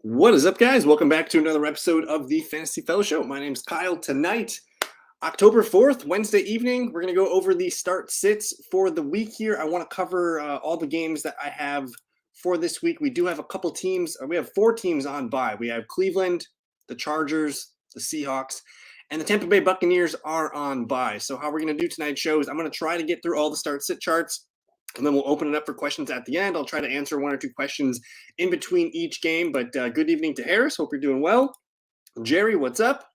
What is up, guys? Welcome back to another episode of the Fantasy Fellow Show. My name's Kyle. Tonight, October 4th, Wednesday evening, we're going to go over the start sits for the week here. I want to cover all the games that I have for this week. We do have a couple teams. We have 4 teams on bye. We have Cleveland, the Chargers, the Seahawks, and the Tampa Bay Buccaneers are on bye. So how we're going to do tonight's show is I'm going to try to get through all the start sit charts, and then we'll open it up for questions at the end. I'll try to answer 1 or 2 questions in between each game. But good evening to Harris. Hope you're doing well. Jerry, what's up?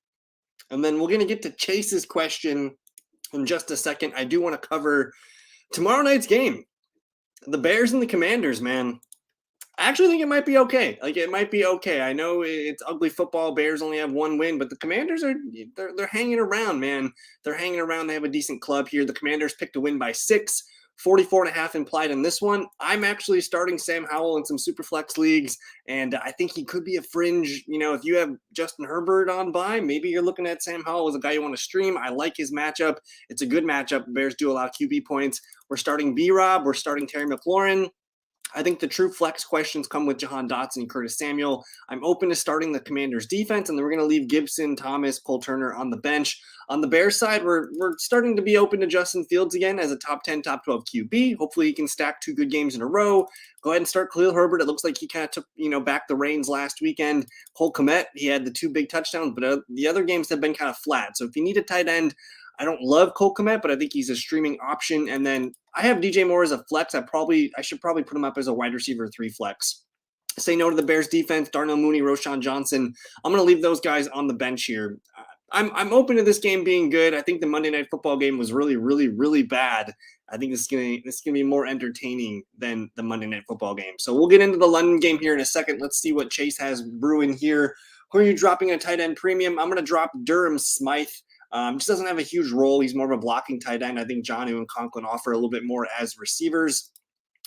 And then we're going to get to Chase's question in just a second. I do want to cover tomorrow night's game. The Bears and the Commanders, man. I actually think it might be okay. It might be okay. I know it's ugly football. Bears only have 1 win, but the Commanders they're hanging around, man. They're hanging around. They have a decent club here. The Commanders picked a win by 6. 44.5 implied in this one. I'm actually starting Sam Howell in some super flex leagues, and I think he could be a fringe. If you have Justin Herbert on bye, maybe you're looking at Sam Howell as a guy you want to stream. I like his matchup. It's a good matchup. The Bears do allow QB points. We're starting B-Rob. We're starting Terry McLaurin. I think the true flex questions come with Jahan Dotson and Curtis Samuel. I'm open to starting the Commanders defense, and then we're going to leave Gibson, Thomas, Cole Turner on the bench. On the Bears side, we're starting to be open to Justin Fields again as a top 10, top 12 QB. Hopefully he can stack 2 good games in a row. Go ahead and start Khalil Herbert. It looks like he kind of took, back the reins last weekend. Cole Kmet, he had the 2 big touchdowns, but the other games have been kind of flat. So if you need a tight end, I don't love Cole Kmet, but I think he's a streaming option. And then I have DJ Moore as a flex. I should probably put him up as a wide receiver 3 flex. Say no to the Bears defense, Darnell Mooney, Roshan Johnson. I'm going to leave those guys on the bench here. I'm open to this game being good. I think the Monday Night Football game was really, really, really bad. I think this is gonna be more entertaining than the Monday Night Football game. So we'll get into the London game here in a second. Let's see what Chase has brewing here. Who are you dropping a tight end premium? I'm going to drop Durham Smythe. Just doesn't have a huge role. He's more of a blocking tight end. I think Jonnu and Conklin offer a little bit more as receivers.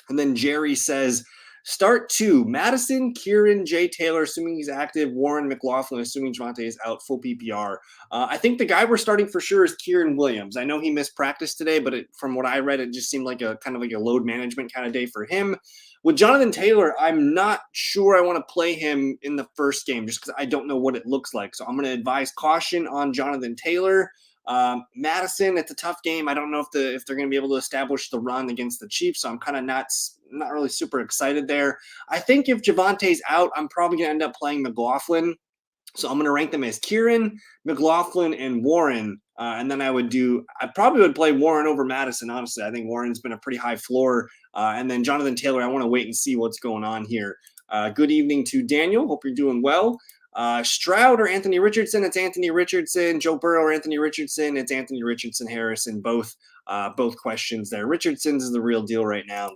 And then Jerry says, start 2, Madison, Kieran, Jay Taylor, assuming he's active, Warren, McLaughlin, assuming Javonte is out, full PPR. I think the guy we're starting for sure is Kieran Williams. I know he missed practice today, but from what I read, it just seemed like a kind of like a load management kind of day for him. With Jonathan Taylor, I'm not sure I want to play him in the first game just because I don't know what it looks like. So I'm going to advise caution on Jonathan Taylor. Madison, it's a tough game. I don't know if they're going to be able to establish the run against the Chiefs, so I'm kind of not really super excited there. I think if Javonte's out, I'm probably going to end up playing McLaughlin. So I'm going to rank them as Kieran, McLaughlin, and Warren. And then I probably would play Warren over Madison, honestly. I think Warren's been a pretty high floor. And then Jonathan Taylor, I want to wait and see what's going on here. Good evening to Daniel. Hope you're doing well. Stroud or Anthony Richardson? It's Anthony Richardson. Joe Burrow or Anthony Richardson? It's Anthony Richardson Harrison. Both questions there. Richardson's is the real deal right now.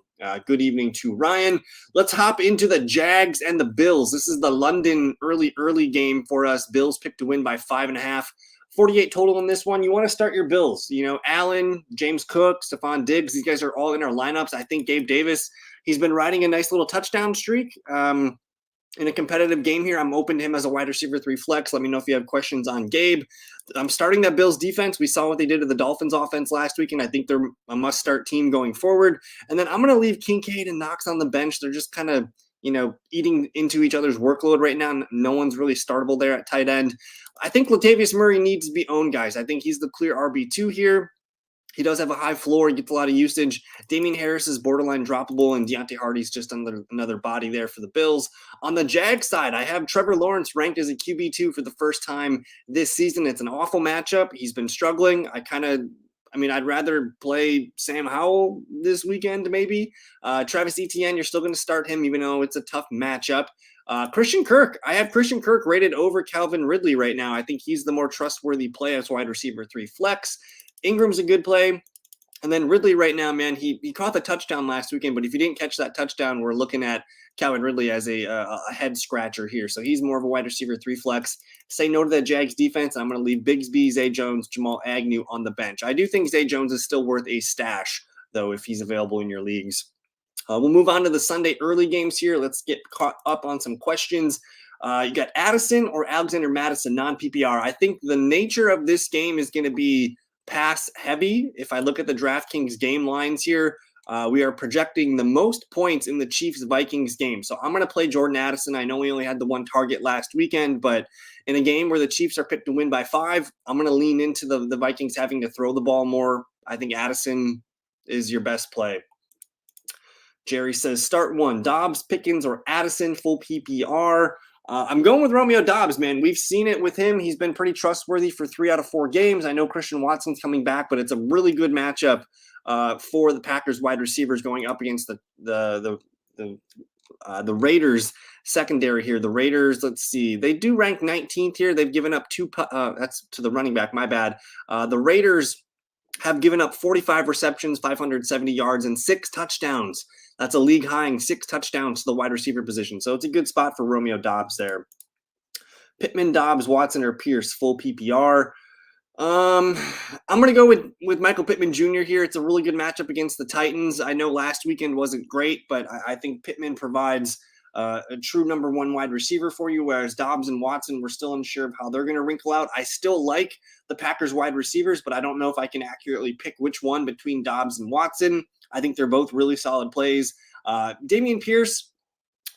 Good evening to Ryan. Let's hop into the Jags and the Bills. This is the London early game for us. Bills picked to win by 5.5. 48 total in this one. You want to start your Bills. Allen, James Cook, Stephon Diggs. These guys are all in our lineups. I think Gabe Davis, he's been riding a nice little touchdown streak. In a competitive game here, I'm open to him as a wide receiver 3 flex. Let me know if you have questions on Gabe. I'm starting that Bills defense. We saw what they did to the Dolphins offense last week, and I think they're a must-start team going forward. And then I'm going to leave Kincaid and Knox on the bench. They're just kind of, eating into each other's workload right now. No one's really startable there at tight end. I think Latavius Murray needs to be owned, guys. I think he's the clear RB2 here. He does have a high floor. He gets a lot of usage. Damian Harris is borderline droppable, and Deontay Hardy's just another body there for the Bills. On the Jags side, I have Trevor Lawrence ranked as a QB2 for the first time this season. It's an awful matchup. He's been struggling. I'd rather play Sam Howell this weekend maybe. Travis Etienne, you're still going to start him even though it's a tough matchup. Christian Kirk, I have Christian Kirk rated over Calvin Ridley right now. I think he's the more trustworthy play as wide receiver 3 flex. Ingram's a good play. And then Ridley right now, man, he caught the touchdown last weekend, but if you didn't catch that touchdown, we're looking at Calvin Ridley as a head scratcher here. So he's more of a wide receiver 3 flex. Say no to that Jags defense. I'm going to leave Bigsby, Zay Jones, Jamal Agnew on the bench. I do think Zay Jones is still worth a stash, though, if he's available in your leagues. We'll move on to the Sunday early games here. Let's get caught up on some questions. You got Addison or Alexander Madison, non-PPR. I think the nature of this game is going to be pass heavy. If I look at the DraftKings game lines here, We are projecting the most points in the Chiefs-Vikings game. So I'm going to play Jordan Addison. I know we only had the one target last weekend, but in a game where the Chiefs are picked to win by 5, I'm going to lean into the Vikings having to throw the ball more. I think Addison is your best play. Jerry says, start 1, Dobbs, Pickens, or Addison, full PPR. I'm going with Romeo Dobbs, man. We've seen it with him. He's been pretty trustworthy for 3 out of 4 games. I know Christian Watson's coming back, but it's a really good matchup for the Packers wide receivers going up against the Raiders secondary here. The Raiders, let's see, they do rank 19th here. They've given up 2. That's to the running back. My bad. The Raiders have given up 45 receptions, 570 yards, and 6 touchdowns. That's a league high, 6 touchdowns to the wide receiver position. So it's a good spot for Romeo Dobbs there. Pittman, Dobbs, Watson, or Pierce, full PPR. I'm going to go with Michael Pittman Jr. here. It's a really good matchup against the Titans. I know last weekend wasn't great, but I think Pittman provides a true number 1 wide receiver for you, whereas Dobbs and Watson, we're still unsure of how they're going to wrinkle out. I still like the Packers wide receivers, but I don't know if I can accurately pick which one between Dobbs and Watson. I think they're both really solid plays. Dameon Pierce,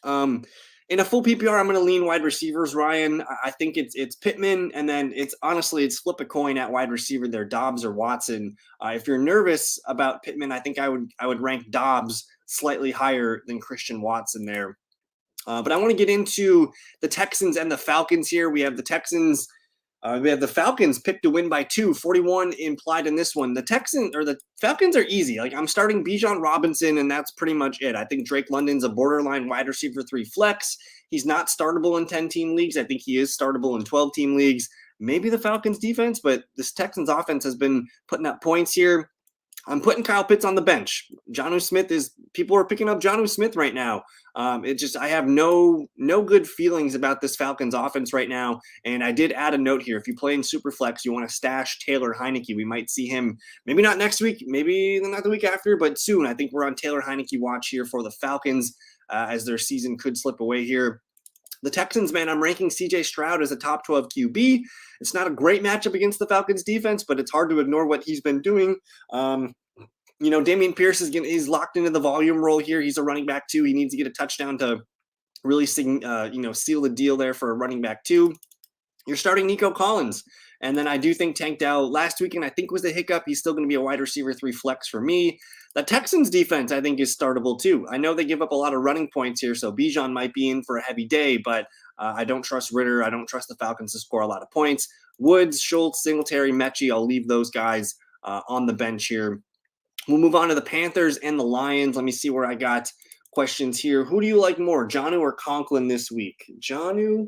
in a full PPR, I'm going to lean wide receivers, Ryan. I think it's Pittman, and then it's flip a coin at wide receiver there, Dobbs or Watson. If you're nervous about Pittman, I think I would rank Dobbs slightly higher than Christian Watson there. But I want to get into the Texans and the Falcons here. We have the Texans. We have the Falcons picked to win by 2, 41 implied in this one. The Falcons are easy. Like, I'm starting Bijan Robinson, and that's pretty much it. I think Drake London's a borderline wide receiver 3 flex. He's not startable in 10-team leagues. I think he is startable in 12-team leagues. Maybe the Falcons defense, but this Texans offense has been putting up points here. I'm putting Kyle Pitts on the bench. Jonnu Smith people are picking up Jonnu Smith right now. I have no good feelings about this Falcons offense right now. And I did add a note here. If you play in Superflex, you want to stash Taylor Heineke. We might see him, maybe not next week, maybe not the week after, but soon. I think we're on Taylor Heineke watch here for the Falcons as their season could slip away here. The Texans, man, I'm ranking C.J. Stroud as a top 12 QB. It's not a great matchup against the Falcons defense, but it's hard to ignore what he's been doing. Dameon Pierce is locked into the volume role here. He's a running back too. He needs to get a touchdown to really seal the deal there for a running back too. You're starting Nico Collins. And then I do think Tank Dell last weekend, I think was the hiccup. He's still going to be a wide receiver 3 flex for me. The Texans defense, I think, is startable too. I know they give up a lot of running points here, so Bijan might be in for a heavy day, but I don't trust Ritter. I don't trust the Falcons to score a lot of points. Woods, Schultz, Singletary, Mechie, I'll leave those guys on the bench here. We'll move on to the Panthers and the Lions. Let me see where I got questions here. Who do you like more, Jonnu or Conklin this week? Jonnu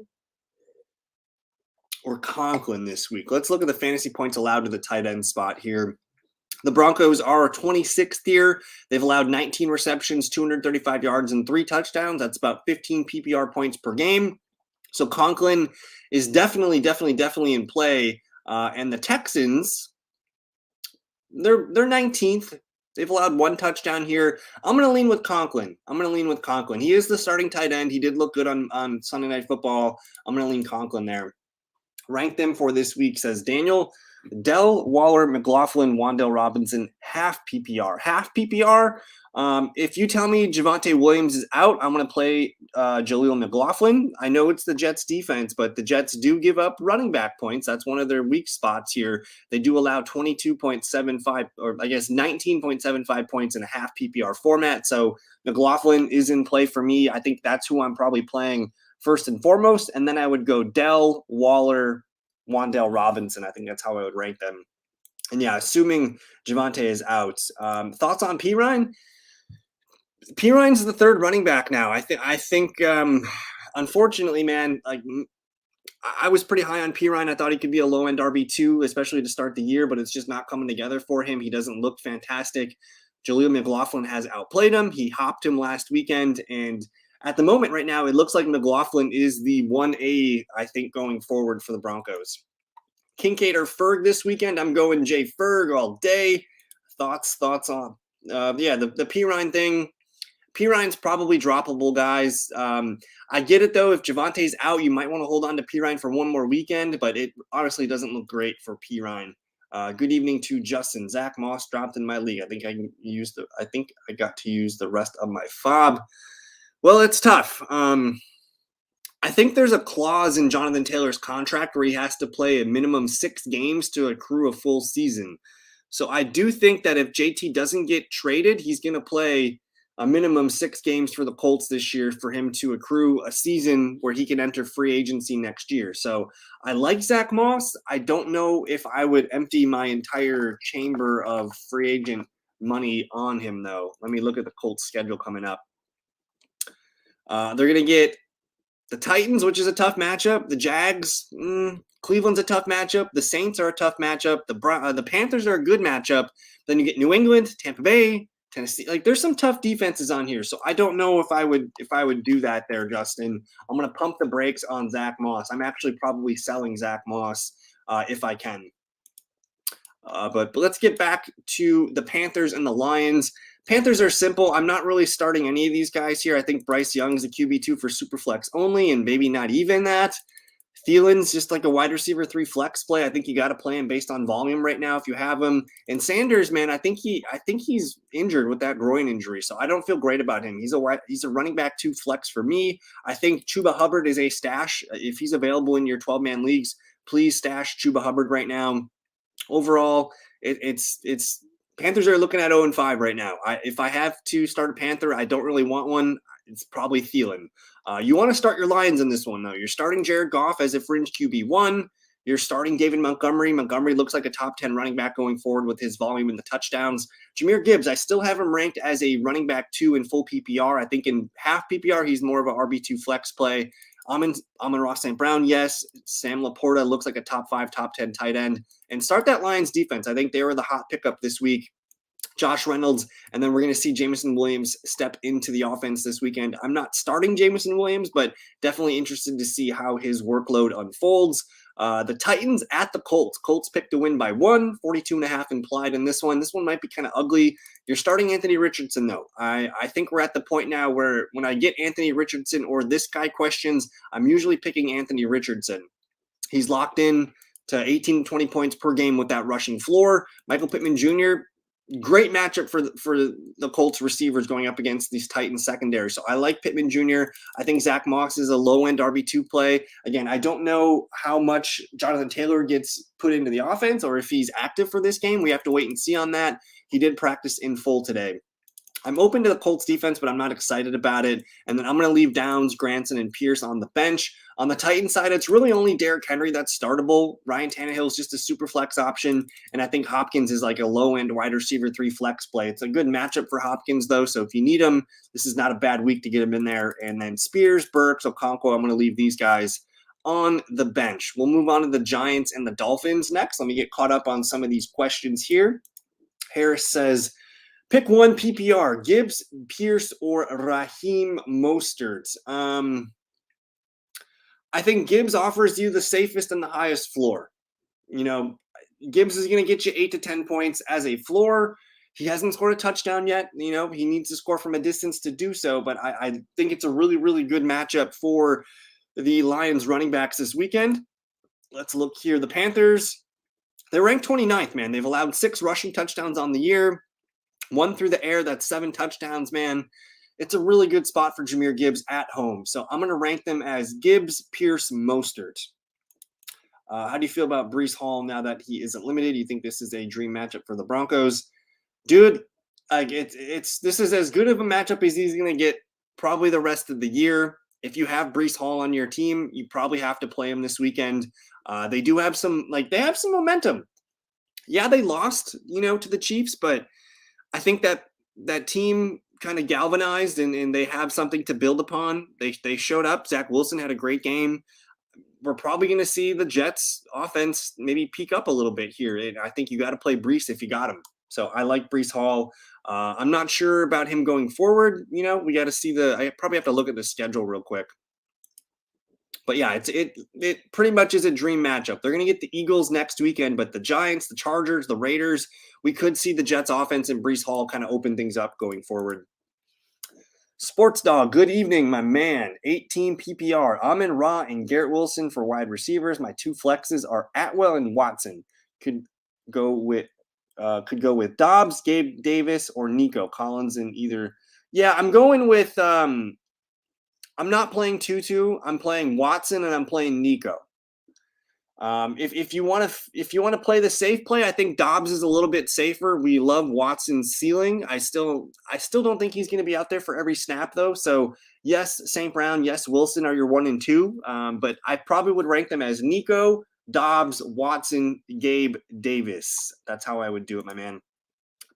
or Conklin this week? Let's look at the fantasy points allowed to the tight end spot here. The Broncos are 26th here. They've allowed 19 receptions, 235 yards, and 3 touchdowns. That's about 15 PPR points per game. So Conklin is definitely in play. And the Texans, they're 19th. They've allowed 1 touchdown here. I'm going to lean with Conklin. He is the starting tight end. He did look good on Sunday Night Football. I'm going to lean Conklin there. Rank them for this week, says Daniel. Dell, Waller, McLaughlin, Wan'Dale Robinson, half PPR. If you tell me Javonte Williams is out, I'm going to play Jaleel McLaughlin. I know it's the Jets defense, but the Jets do give up running back points. That's one of their weak spots here. They do allow 22.75, or I guess 19.75 points in a half PPR format. So McLaughlin is in play for me. I think that's who I'm probably playing first and foremost. And then I would go Dell, Waller, Wan'Dale Robinson. I think that's how I would rank them. And yeah, assuming Javonte is out. Thoughts on Pirine? Pirine's the 3rd running back now. I think unfortunately, man, like I was pretty high on Pirine. I thought he could be a low-end RB2, especially to start the year, but it's just not coming together for him. He doesn't look fantastic. Jaleel McLaughlin has outplayed him. He hopped him last weekend, and at the moment right now, it looks like McLaughlin is the 1A, I think, going forward for the Broncos. Kincaid or Ferg this weekend? I'm going Jay Ferg all day. Thoughts on the Pirine thing. Pirine's probably droppable, guys. I get it, though. If Javonte's out, you might want to hold on to Pirine for one more weekend, but it honestly doesn't look great for Pirine Good evening to Justin. Zach Moss dropped in my league. I think I got to use the rest of my fob. Well, it's tough. I think there's a clause in Jonathan Taylor's contract where he has to play a minimum 6 games to accrue a full season. So I do think that if JT doesn't get traded, he's going to play a minimum 6 games for the Colts this year for him to accrue a season where he can enter free agency next year. So I like Zach Moss. I don't know if I would empty my entire chamber of free agent money on him, though. Let me look at the Colts schedule coming up. They're going to get the Titans, which is a tough matchup. The Jags, Cleveland's a tough matchup. The Saints are a tough matchup. The Panthers are a good matchup. Then you get New England, Tampa Bay, Tennessee. Like there's some tough defenses on here. So I don't know if I would do that there, Justin. I'm going to pump the brakes on Zach Moss. I'm actually probably selling Zach Moss if I can. But let's get back to the Panthers and the Lions. Panthers are simple. I'm not really starting any of these guys here. I think Bryce Young's a QB2 for Superflex only, and maybe not even that. Thielen's just like a wide receiver 3 flex play. I think you got to play him based on volume right now if you have him. And Sanders, man, I think he's injured with that groin injury, so I don't feel great about him. He's a running back 2 flex for me. I think Chuba Hubbard is a stash. If he's available in your 12-man leagues, please stash Chuba Hubbard right now. Overall, it's Panthers are looking at 0-5 right now. If I have to start a Panther, I don't really want one. It's probably Thielen. You want to start your Lions in this one, though. You're starting Jared Goff as a fringe QB1. You're starting David Montgomery. Montgomery looks like a top 10 running back going forward with his volume and the touchdowns. Jahmyr Gibbs, I still have him ranked as a running back 2 in full PPR. I think in half PPR, he's more of an RB2 flex play. Amon-Ra St. Brown, yes. Sam Laporta looks like a top 5, top 10 tight end. And start that Lions defense. I think they were the hot pickup this week. Josh Reynolds, and then we're going to see Jameson Williams step into the offense this weekend. I'm not starting Jameson Williams, but definitely interested to see how his workload unfolds. The Titans at the Colts. Colts picked to win by 1, 42.5 implied in this one. This one might be kind of ugly. You're starting Anthony Richardson, though. I think we're at the point now where when I get Anthony Richardson or this guy questions, I'm usually picking Anthony Richardson. He's locked in to 18 to 20 points per game with that rushing floor. Michael Pittman Jr., great matchup for the Colts receivers going up against these Titans secondary. So I like Pittman Jr. I think Zach Moss is a low-end RB2 play. Again, I don't know how much Jonathan Taylor gets put into the offense or if he's active for this game. We have to wait and see on that. He did practice in full today. I'm open to the Colts defense, but I'm not excited about it. And then I'm going to leave Downs, Granson, and Pierce on the bench. On the Titans side, it's really only Derrick Henry that's startable. Ryan Tannehill is just a super flex option. And I think Hopkins is like a low-end wide receiver 3 flex play. It's a good matchup for Hopkins, though. So if you need him, this is not a bad week to get him in there. And then Spears, Burks, Okonkwo, I'm going to leave these guys on the bench. We'll move on to the Giants and the Dolphins next. Let me get caught up on some of these questions here. Harris says, pick one PPR, Gibbs, Pierce, or Raheem Mostert. I think Gibbs offers you the safest and the highest floor. You know, Gibbs is going to get you 8 to 10 points as a floor. He hasn't scored a touchdown yet. You know, he needs to score from a distance to do so, but I think it's a really, really good matchup for the Lions running backs this weekend. Let's look here. The Panthers, they're ranked 29th, man. They've allowed 6 rushing touchdowns on the year. 1 through the air, that's 7 touchdowns, man. It's a really good spot for Jahmyr Gibbs at home. So I'm going to rank them as Gibbs, Pierce, Mostert. How do you feel about Breece Hall now that he isn't limited? You think this is a dream matchup for the Broncos? Dude, this is as good of a matchup as he's going to get probably the rest of the year. If you have Breece Hall on your team, you probably have to play him this weekend. They do have some momentum. Yeah, they lost, to the Chiefs, but I think that team kind of galvanized and they have something to build upon. They showed up. Zach Wilson had a great game. We're probably going to see the Jets offense maybe peak up a little bit here. And I think you got to play Breece if you got him. So I like Breece Hall. I'm not sure about him going forward. We got to see I probably have to look at the schedule real quick. But yeah, it pretty much is a dream matchup. They're going to get the Eagles next weekend, but the Giants, the Chargers, the Raiders, we could see the Jets offense and Breece Hall kind of open things up going forward. Sports Dog, good evening, my man. 18 PPR. Amon-Ra and Garrett Wilson for wide receivers. My 2 flexes are Atwell and Watson. Could could go with Dobbs, Gabe Davis, or Nico Collins in either. Yeah, I'm going with. I'm not playing Tutu. I'm playing Watson, and I'm playing Nico. If you want to play the safe play, I think Dobbs is a little bit safer. We love Watson's ceiling. I still don't think he's going to be out there for every snap though. So yes, St. Brown, yes, Wilson are your 1 and 2. But I probably would rank them as Nico, Dobbs, Watson, Gabe, Davis. That's how I would do it, my man.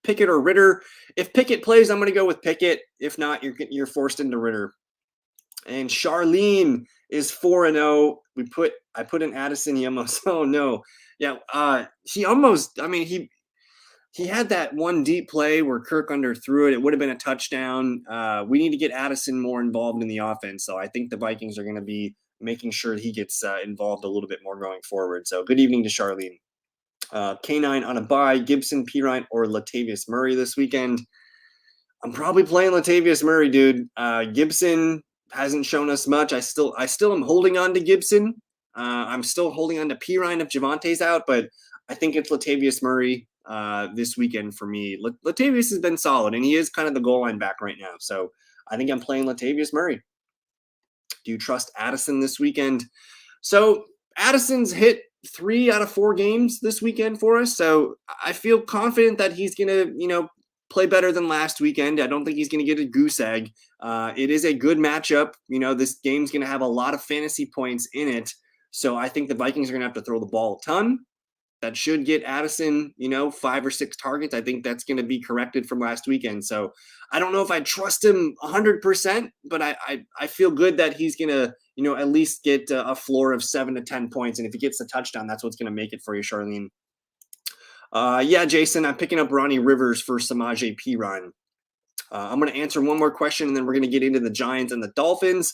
Pickett or Ritter. If Pickett plays, I'm going to go with Pickett. If not, you're forced into Ritter. And Charlene is 4-0. I put in Addison. He almost. Oh no, yeah. He almost. I mean, he had that one deep play where Kirk underthrew it. It would have been a touchdown. We need to get Addison more involved in the offense. So I think the Vikings are going to be making sure he gets involved a little bit more going forward. So good evening to Charlene. K9 on a bye. Gibson, Pirine, or Latavius Murray this weekend. I'm probably playing Latavius Murray, dude. Gibson hasn't shown us much. I still am holding on to Gibson. I'm still holding on to Pirine if Javonte's out, but I think it's Latavius Murray this weekend for me. Latavius has been solid, and he is kind of the goal line back right now. So I think I'm playing Latavius Murray. Do you trust Addison this weekend? So Addison's hit 3 out of 4 games this weekend for us. So I feel confident that he's going to, play better than last weekend. I don't think he's going to get a goose egg. It is a good matchup. This game's going to have a lot of fantasy points in it. So I think the Vikings are going to have to throw the ball a ton. That should get Addison, 5 or 6 targets. I think that's going to be corrected from last weekend. So I don't know if I trust him 100%, but I feel good that he's going to, at least get a floor of 7 to 10 points. And if he gets the touchdown, that's what's going to make it for you, Charlene. Yeah, Jason, I'm picking up Ronnie Rivers for Samaje Perine. I'm going to answer one more question, and then we're going to get into the Giants and the Dolphins.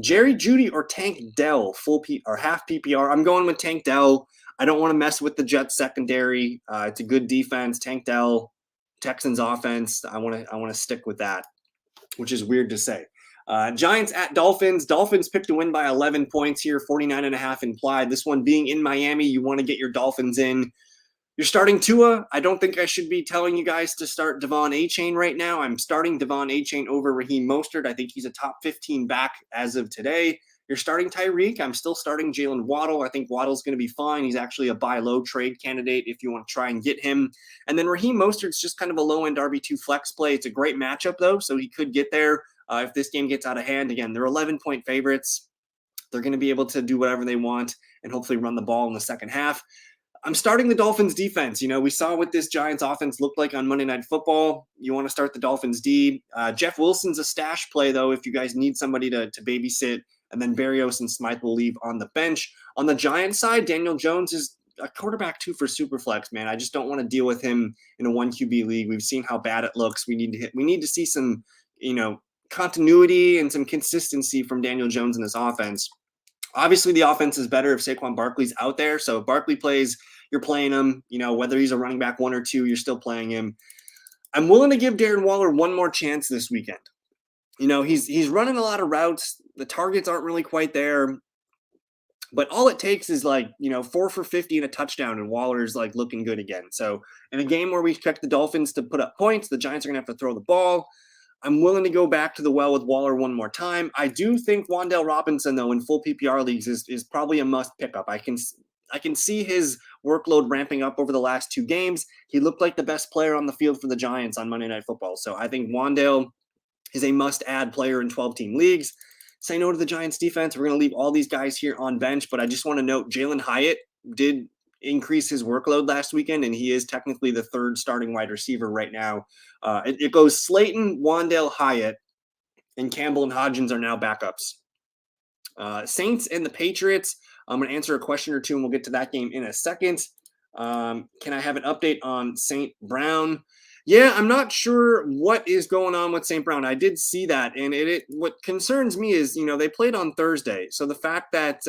Jerry Jeudy or Tank Dell, full or half PPR? I'm going with Tank Dell. I don't want to mess with the Jets secondary. It's a good defense. Tank Dell, Texans offense. I want to stick with that, which is weird to say. Giants at Dolphins. Dolphins picked to win by 11 points here, 49.5 implied. This one being in Miami, you want to get your Dolphins in. You're starting Tua. I don't think I should be telling you guys to start Devon Achane right now. I'm starting Devon Achane over Raheem Mostert. I think he's a top 15 back as of today. You're starting Tyreek. I'm still starting Jalen Waddle. I think Waddle's going to be fine. He's actually a buy low trade candidate if you want to try and get him. And then Raheem Mostert's just kind of a low-end RB2 flex play. It's a great matchup, though, so he could get there if this game gets out of hand. Again, they're 11-point favorites. They're going to be able to do whatever they want and hopefully run the ball in the second half. I'm starting the Dolphins defense. We saw what this Giants offense looked like on Monday Night Football. You want to start the Dolphins D. Jeff Wilson's a stash play, though, if you guys need somebody to babysit. And then Berrios and Smythe will leave on the bench. On the Giants side, Daniel Jones is a quarterback, too, for Superflex, man. I just don't want to deal with him in a 1 QB league. We've seen how bad it looks. We need to see some, continuity and some consistency from Daniel Jones in this offense. Obviously, the offense is better if Saquon Barkley's out there. So if Barkley plays, you're playing him. Whether he's a running back 1 or 2, you're still playing him. I'm willing to give Darren Waller one more chance this weekend. He's running a lot of routes. The targets aren't really quite there. But all it takes is 4 for 50 and a touchdown, and Waller's looking good again. So in a game where we expect the Dolphins to put up points, the Giants are going to have to throw the ball. I'm willing to go back to the well with Waller one more time. I do think Wan'Dale Robinson, though, in full PPR leagues is probably a must pickup. I can see his workload ramping up over the last 2 games. He looked like the best player on the field for the Giants on Monday Night Football. So I think Wan'Dale is a must-add player in 12-team leagues. Say no to the Giants defense. We're going to leave all these guys here on bench, but I just want to note Jalen Hyatt did increase his workload last weekend, and he is technically the 3rd starting wide receiver right now. It goes Slayton, Wan'Dale, Hyatt, and Campbell and Hodgins are now backups. Saints and the Patriots. I'm going to answer a question or two, and we'll get to that game in a second. Can I have an update on St. Brown? Yeah, I'm not sure what is going on with St. Brown. I did see that, and what concerns me is, they played on Thursday. So the fact that,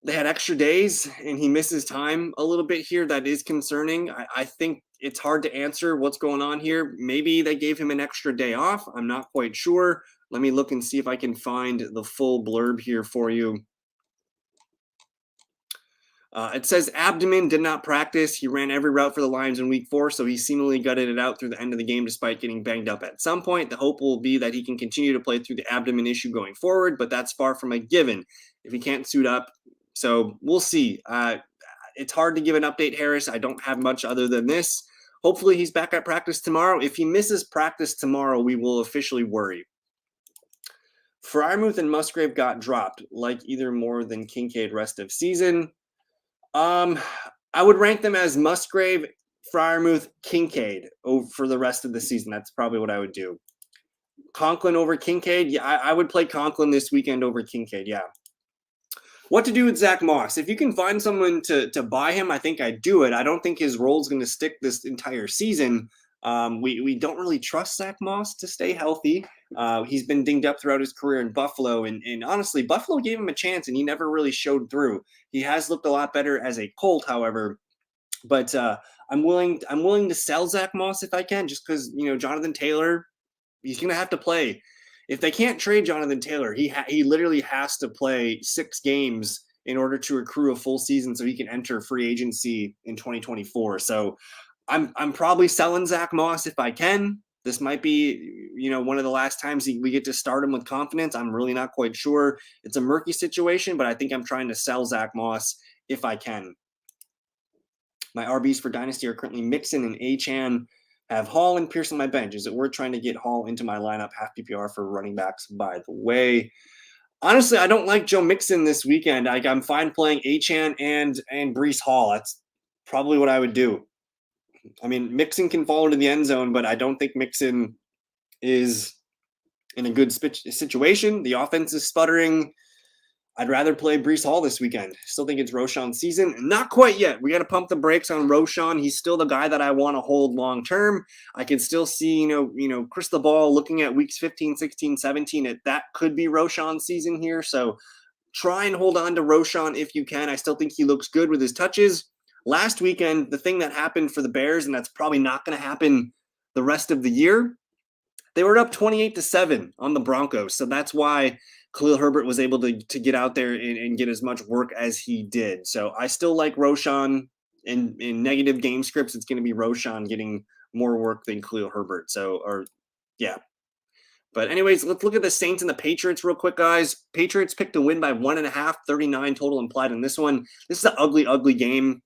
they had extra days and he misses time a little bit here, that is concerning. I think it's hard to answer what's going on here. Maybe they gave him an extra day off. I'm not quite sure. Let me look and see if I can find the full blurb here for you. It says abdomen did not practice. He ran every route for the Lions in week 4, so he seemingly gutted it out through the end of the game despite getting banged up at some point. The hope will be that he can continue to play through the abdomen issue going forward, but that's far from a given if he can't suit up. So we'll see. It's hard to give an update, Harris. I don't have much other than this. Hopefully he's back at practice tomorrow. If he misses practice tomorrow, we will officially worry. Freiermuth and Musgrave got dropped, like either more than Kincaid rest of season. I would rank them as Musgrave, Freiermuth, Kincaid for the rest of the season. That's probably what I would do. Conklin over Kincaid. Yeah, I would play Conklin this weekend over Kincaid. Yeah. What to do with Zach Moss? If you can find someone to buy him, I think I'd do it. I don't think his role is going to stick this entire season. We don't really trust Zach Moss to stay healthy. He's been dinged up throughout his career in Buffalo, and honestly, Buffalo gave him a chance, and he never really showed through. He has looked a lot better as a Colt, however. But I'm willing to sell Zach Moss if I can, just because Jonathan Taylor, he's going to have to play. If they can't trade Jonathan Taylor, he literally has to play 6 games in order to accrue a full season so he can enter free agency in 2024. So I'm probably selling Zach Moss if I can. This might be, one of the last times we get to start him with confidence. I'm really not quite sure. It's a murky situation, but I think I'm trying to sell Zach Moss if I can. My RBs for Dynasty are currently Mixon and Achane. Have Hall and Pierce on my bench. Is it worth trying to get Hall into my lineup? Half PPR for running backs, by the way. Honestly, I don't like Joe Mixon this weekend. I'm fine playing Achane and Breece Hall. That's probably what I would do. I mean, Mixon can fall into the end zone, but I don't think Mixon is in a good situation. The offense is sputtering. I'd rather play Breece Hall this weekend. Still think it's Roschon's season. Not quite yet. We got to pump the brakes on Roschon. He's still the guy that I want to hold long term. I can still see, crystal ball looking at weeks 15, 16, 17. That could be Roschon's season here. So try and hold on to Roschon if you can. I still think he looks good with his touches. Last weekend, the thing that happened for the Bears, and that's probably not going to happen the rest of the year, they were up 28-7 on the Broncos. So that's why Khalil Herbert was able to get out there and get as much work as he did. So I still like Roschon. In negative game scripts, it's going to be Roschon getting more work than Khalil Herbert. But anyways, let's look at the Saints and the Patriots real quick, guys. Patriots picked to win by 1.5, 39 total implied in this one. This is an ugly, ugly game.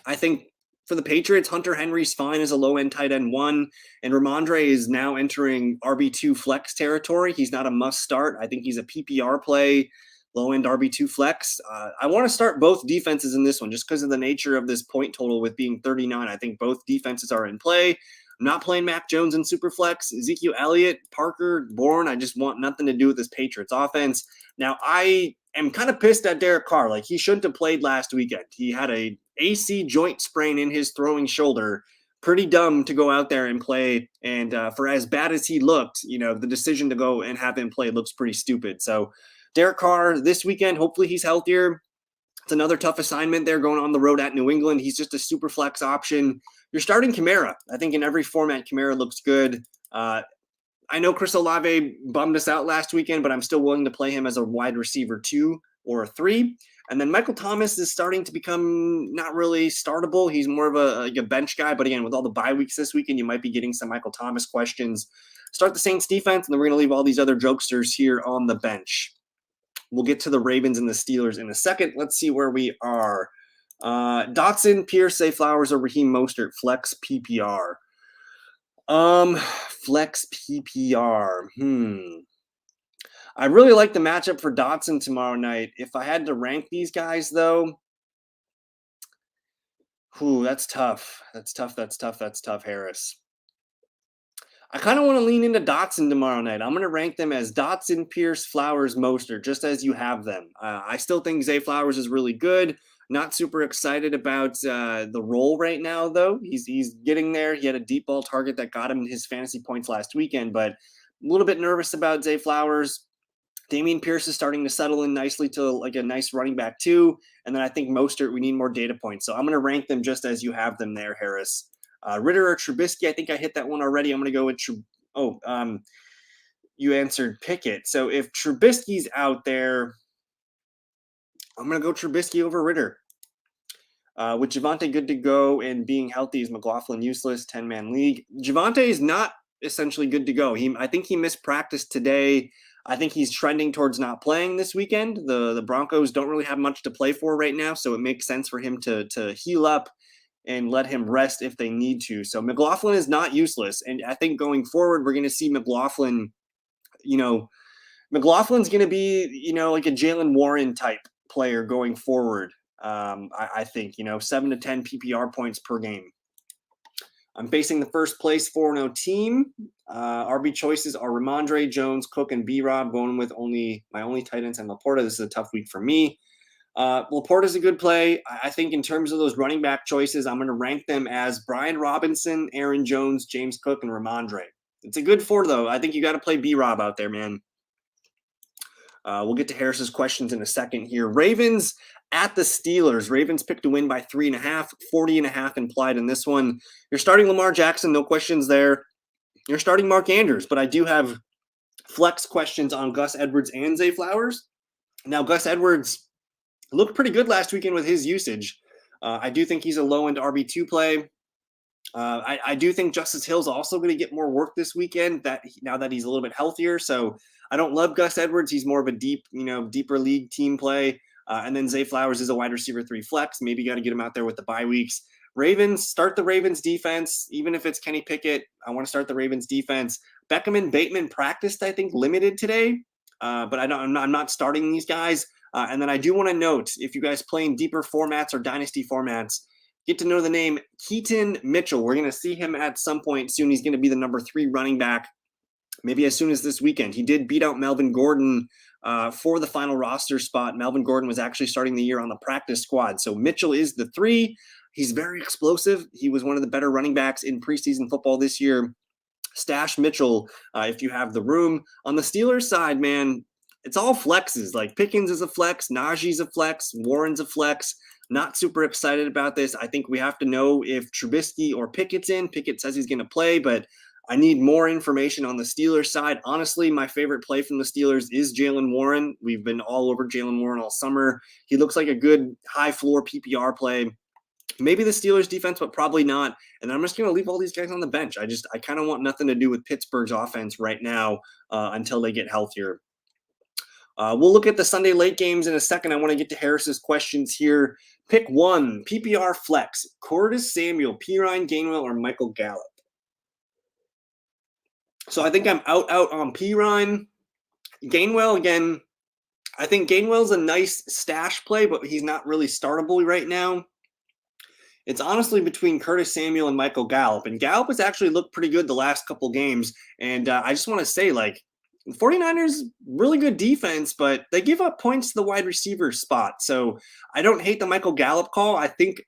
I think for the Patriots, Hunter Henry's fine as a low-end tight end 1, and Ramondre is now entering RB2 flex territory. He's not a must start. I think he's a PPR play, low-end RB2 flex. I want to start both defenses in this one just because of the nature of this point total with being 39. I think both defenses are in play. I'm not playing Mac Jones in Superflex. Ezekiel Elliott, Parker, Bourne, I just want nothing to do with this Patriots offense. Now, I am kind of pissed at Derek Carr. Like, he shouldn't have played last weekend. He had a AC joint sprain in his throwing shoulder. Pretty dumb to go out there and play. And for as bad as he looked, the decision to go and have him play looks pretty stupid. So Derek Carr this weekend, hopefully he's healthier. It's another tough assignment there going on the road at New England. He's just a super flex option. You're starting Kamara. I think in every format, Kamara looks good. I know Chris Olave bummed us out last weekend, but I'm still willing to play him as a wide receiver 2 or a 3. And then Michael Thomas is starting to become not really startable. He's more of a bench guy. But again, with all the bye weeks this weekend, you might be getting some Michael Thomas questions. Start the Saints defense, and then we're going to leave all these other jokesters here on the bench. We'll get to the Ravens and the Steelers in a second. Let's see where we are. Dotson, Pierce, Zay Flowers, or Raheem Mostert, flex PPR. Flex PPR. I really like the matchup for Dotson tomorrow night. If I had to rank these guys, though, that's tough. That's tough, Harris. I kind of want to lean into Dotson tomorrow night. I'm going to rank them as Dotson, Pierce, Flowers, Mostert, just as you have them. I still think Zay Flowers is really good. Not super excited about the role right now, though. He's getting there. He had a deep ball target that got him his fantasy points last weekend, but a little bit nervous about Zay Flowers. Dameon Pierce is starting to settle in nicely to like a nice running back too. And then I think Mostert, we need more data points. So I'm going to rank them just as you have them there, Harris. Ritter or Trubisky, I think I hit that one already. I'm going to go with you answered Pickett. So if Trubisky's out there, I'm going to go Trubisky over Ritter. With Javonte good to go and being healthy, is McLaughlin useless? 10-man league. Javonte is not essentially good to go. I think he missed practice today. I think he's trending towards not playing this weekend. The Broncos don't really have much to play for right now, so it makes sense for him to heal up and let him rest if they need to. So McLaughlin is not useless, and I think going forward we're going to see McLaughlin. McLaughlin's going to be like a Jalen Warren type player going forward. I think 7 to 10 PPR points per game. I'm facing the first place 4-0 team. RB choices are Ramondre, Jones, Cook, and B-Rob, going with my only tight ends and Laporta. This is a tough week for me. Laporta's a good play. I think in terms of those running back choices, I'm going to rank them as Brian Robinson, Aaron Jones, James Cook, and Ramondre. It's a good 4, though. I think you got to play B-Rob out there, man. We'll get to Harris's questions in a second here. Ravens at the Steelers. Ravens picked to win by 3.5, 40.5 implied in this one. You're starting Lamar Jackson, no questions there. You're starting Mark Andrews, but I do have flex questions on Gus Edwards and Zay Flowers. Now, Gus Edwards looked pretty good last weekend with his usage. I do think he's a low-end RB2 play. I do think Justice Hill's also going to get more work this weekend now that he's a little bit healthier. So I don't love Gus Edwards. He's more of a deeper league team play. And then Zay Flowers is a wide receiver 3 flex. Maybe you got to get him out there with the bye weeks. Ravens, start the Ravens defense. Even if it's Kenny Pickett, I want to start the Ravens defense. Beckham and Bateman practiced, I think, limited today. But I'm not starting these guys. And then I do want to note, if you guys play in deeper formats or dynasty formats, get to know the name Keaton Mitchell. We're going to see him at some point soon. He's going to be the number 3 running back, maybe as soon as this weekend. He did beat out Melvin Gordon for the final roster spot. Melvin Gordon was actually starting the year on the practice squad. So Mitchell is the 3. He's very explosive. He was one of the better running backs in preseason football this year. Stash Mitchell if you have the room. On the Steelers side, man, it's all flexes. Like Pickens is a flex, Najee's a flex, Warren's a flex. Not super excited about this. I think we have to know if Trubisky or Pickett's in. Pickett says he's going to play, but I need more information on the Steelers side. Honestly, my favorite play from the Steelers is Jalen Warren. We've been all over Jalen Warren all summer. He looks like a good high floor PPR play. Maybe the Steelers defense, but probably not. And I'm just going to leave all these guys on the bench. I kind of want nothing to do with Pittsburgh's offense right now until they get healthier. We'll look at the Sunday late games in a second. I want to get to Harris's questions here. Pick 1, PPR flex, Curtis Samuel, Perine Gainwell, or Michael Gallup. So I think I'm out on Perine. Gainwell, again, I think Gainwell's a nice stash play, but he's not really startable right now. It's honestly between Curtis Samuel and Michael Gallup. And Gallup has actually looked pretty good the last couple games. And I just want to say, the 49ers, really good defense, but they give up points to the wide receiver spot. So I don't hate the Michael Gallup call. I think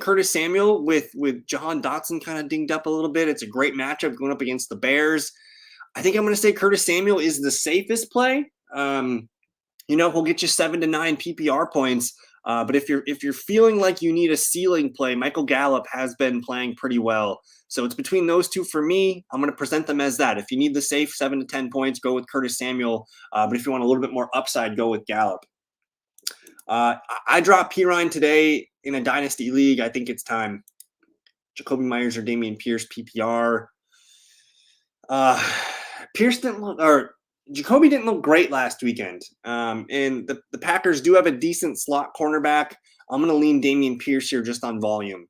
Curtis Samuel with Jahan Dotson kind of dinged up a little bit. It's a great matchup going up against the Bears. I think I'm going to say Curtis Samuel is the safest play. He'll get you 7 to 9 PPR points. But if you're feeling like you need a ceiling play, Michael Gallup has been playing pretty well. So it's between those two for me. I'm going to present them as that. If you need the safe 7 to 10 points, go with Curtis Samuel. But if you want a little bit more upside, go with Gallup. I dropped Perine today in a dynasty league. I think it's time. Jacoby Myers or Dameon Pierce PPR. Jacoby didn't look great last weekend. And the Packers do have a decent slot cornerback. I'm going to lean Dameon Pierce here just on volume.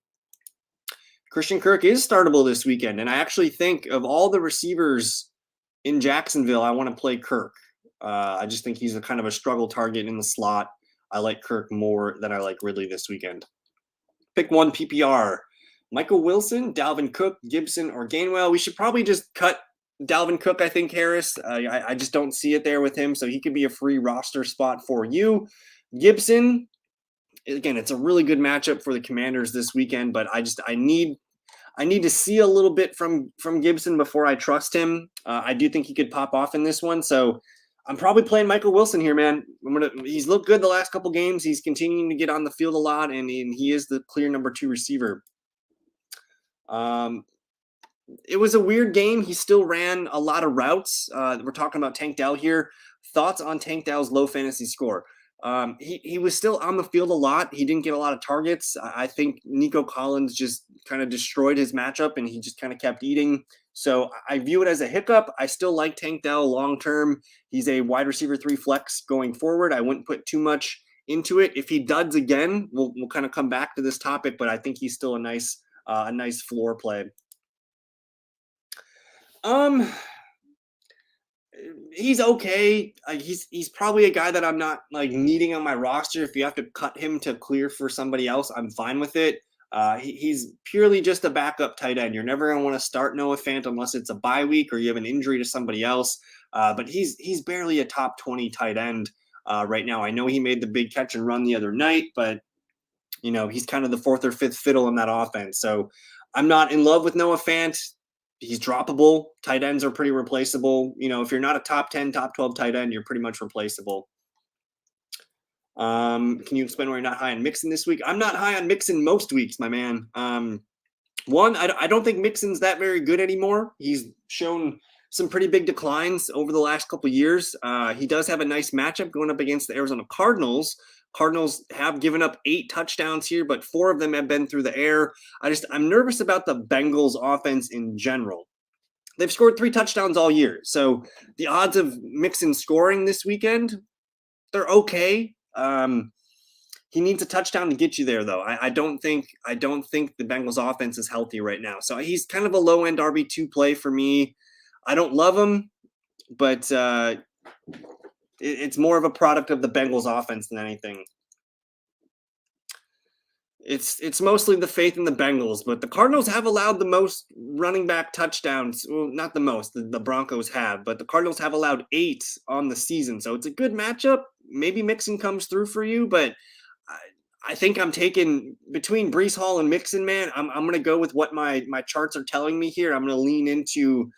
Christian Kirk is startable this weekend. And I actually think of all the receivers in Jacksonville, I want to play Kirk. I just think he's a kind of a struggle target in the slot. I like Kirk more than I like Ridley this weekend. Pick 1 PPR. Michael Wilson, Dalvin Cook, Gibson, or Gainwell. We should probably just cut Dalvin Cook, I think, Harris. I just don't see it there with him, so he could be a free roster spot for you. Gibson, again, it's a really good matchup for the Commanders this weekend, but I need to see a little bit from Gibson before I trust him. I do think he could pop off in this one, so I'm probably playing Michael Wilson here, man. He's looked good the last couple games. He's continuing to get on the field a lot, and he is the clear number 2 receiver. It was a weird game. He still ran a lot of routes. We're talking about Tank Dell here. Thoughts on Tank Dell's low fantasy score? He was still on the field a lot. He didn't get a lot of targets. I think Nico Collins just kind of destroyed his matchup, and he just kind of kept eating. So I view it as a hiccup. I still like Tank Dell long term. He's a wide receiver 3 flex going forward. I wouldn't put too much into it. If he duds again, we'll kind of come back to this topic, but I think he's still a nice floor play. He's okay. He's probably a guy that I'm not like needing on my roster. If you have to cut him to clear for somebody else, I'm fine with it. He's purely just a backup tight end. You're never going to want to start Noah Fant unless it's a bye week or you have an injury to somebody else. But he's barely a top 20 tight end right now. I know he made the big catch and run the other night, but he's kind of the fourth or fifth fiddle in that offense. So I'm not in love with Noah Fant. He's droppable. Tight ends are pretty replaceable. If you're not a top 10, top 12 tight end, you're pretty much replaceable. Can you explain why you're not high on Mixon this week? I'm not high on Mixon most weeks, my man. One, I don't think Mixon's that very good anymore. He's shown some pretty big declines over the last couple of years. He does have a nice matchup going up against the Arizona Cardinals. Cardinals have given up 8 touchdowns here, but 4 of them have been through the air. I'm nervous about the Bengals offense in general. They've scored 3 touchdowns all year. So the odds of Mixon scoring this weekend, they're okay. He needs a touchdown to get you there, though. I don't think the Bengals offense is healthy right now. So he's kind of a low-end RB2 play for me. I don't love him, but it's more of a product of the Bengals offense than anything. It's mostly the faith in the Bengals, but the Cardinals have allowed the most running back touchdowns. Well, not the most, the Broncos have, but the Cardinals have allowed 8 on the season. So it's a good matchup. Maybe Mixon comes through for you, but I think I'm taking between Breece Hall and Mixon, man. I'm going to go with what my charts are telling me here. I'm going to lean into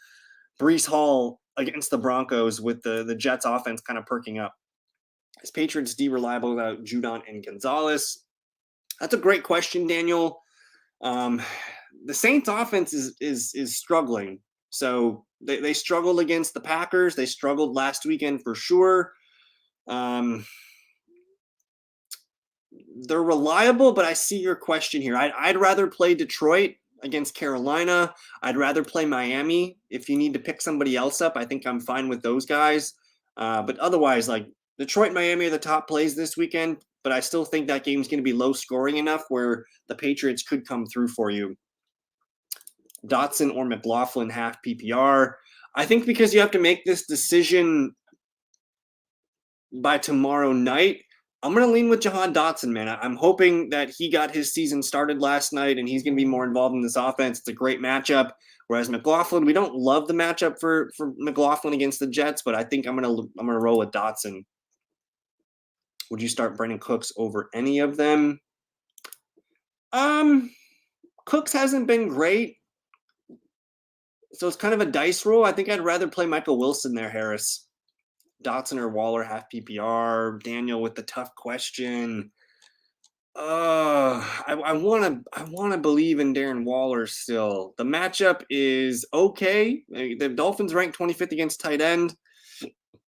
Breece Hall against the Broncos with the Jets offense kind of perking up. Is Patriots D reliable without Judon and Gonzalez? That's a great question, Daniel. The Saints offense is struggling. So they struggled against the Packers. They struggled last weekend for sure. They're reliable, but I see your question here. I'd rather play Detroit against Carolina. I'd rather play Miami. If you need to pick somebody else up, I think I'm fine with those guys. But otherwise, like Detroit, Miami are the top plays this weekend, but I still think that game's going to be low scoring enough where the Patriots could come through for you. Dotson or McLaughlin half PPR. I think because you have to make this decision by tomorrow night, I'm going to lean with Jahan Dotson, man. I'm hoping that he got his season started last night and he's going to be more involved in this offense. It's a great matchup. Whereas McLaughlin, we don't love the matchup for McLaughlin against the Jets, but I think I'm going to roll with Dotson. Would you start Brandon Cooks over any of them? Cooks hasn't been great. So it's kind of a dice roll. I think I'd rather play Michael Wilson there, Harris. Dotson or Waller half PPR. Daniel with the tough question. I want to believe in Darren Waller still. The matchup is okay. The Dolphins ranked 25th against tight end.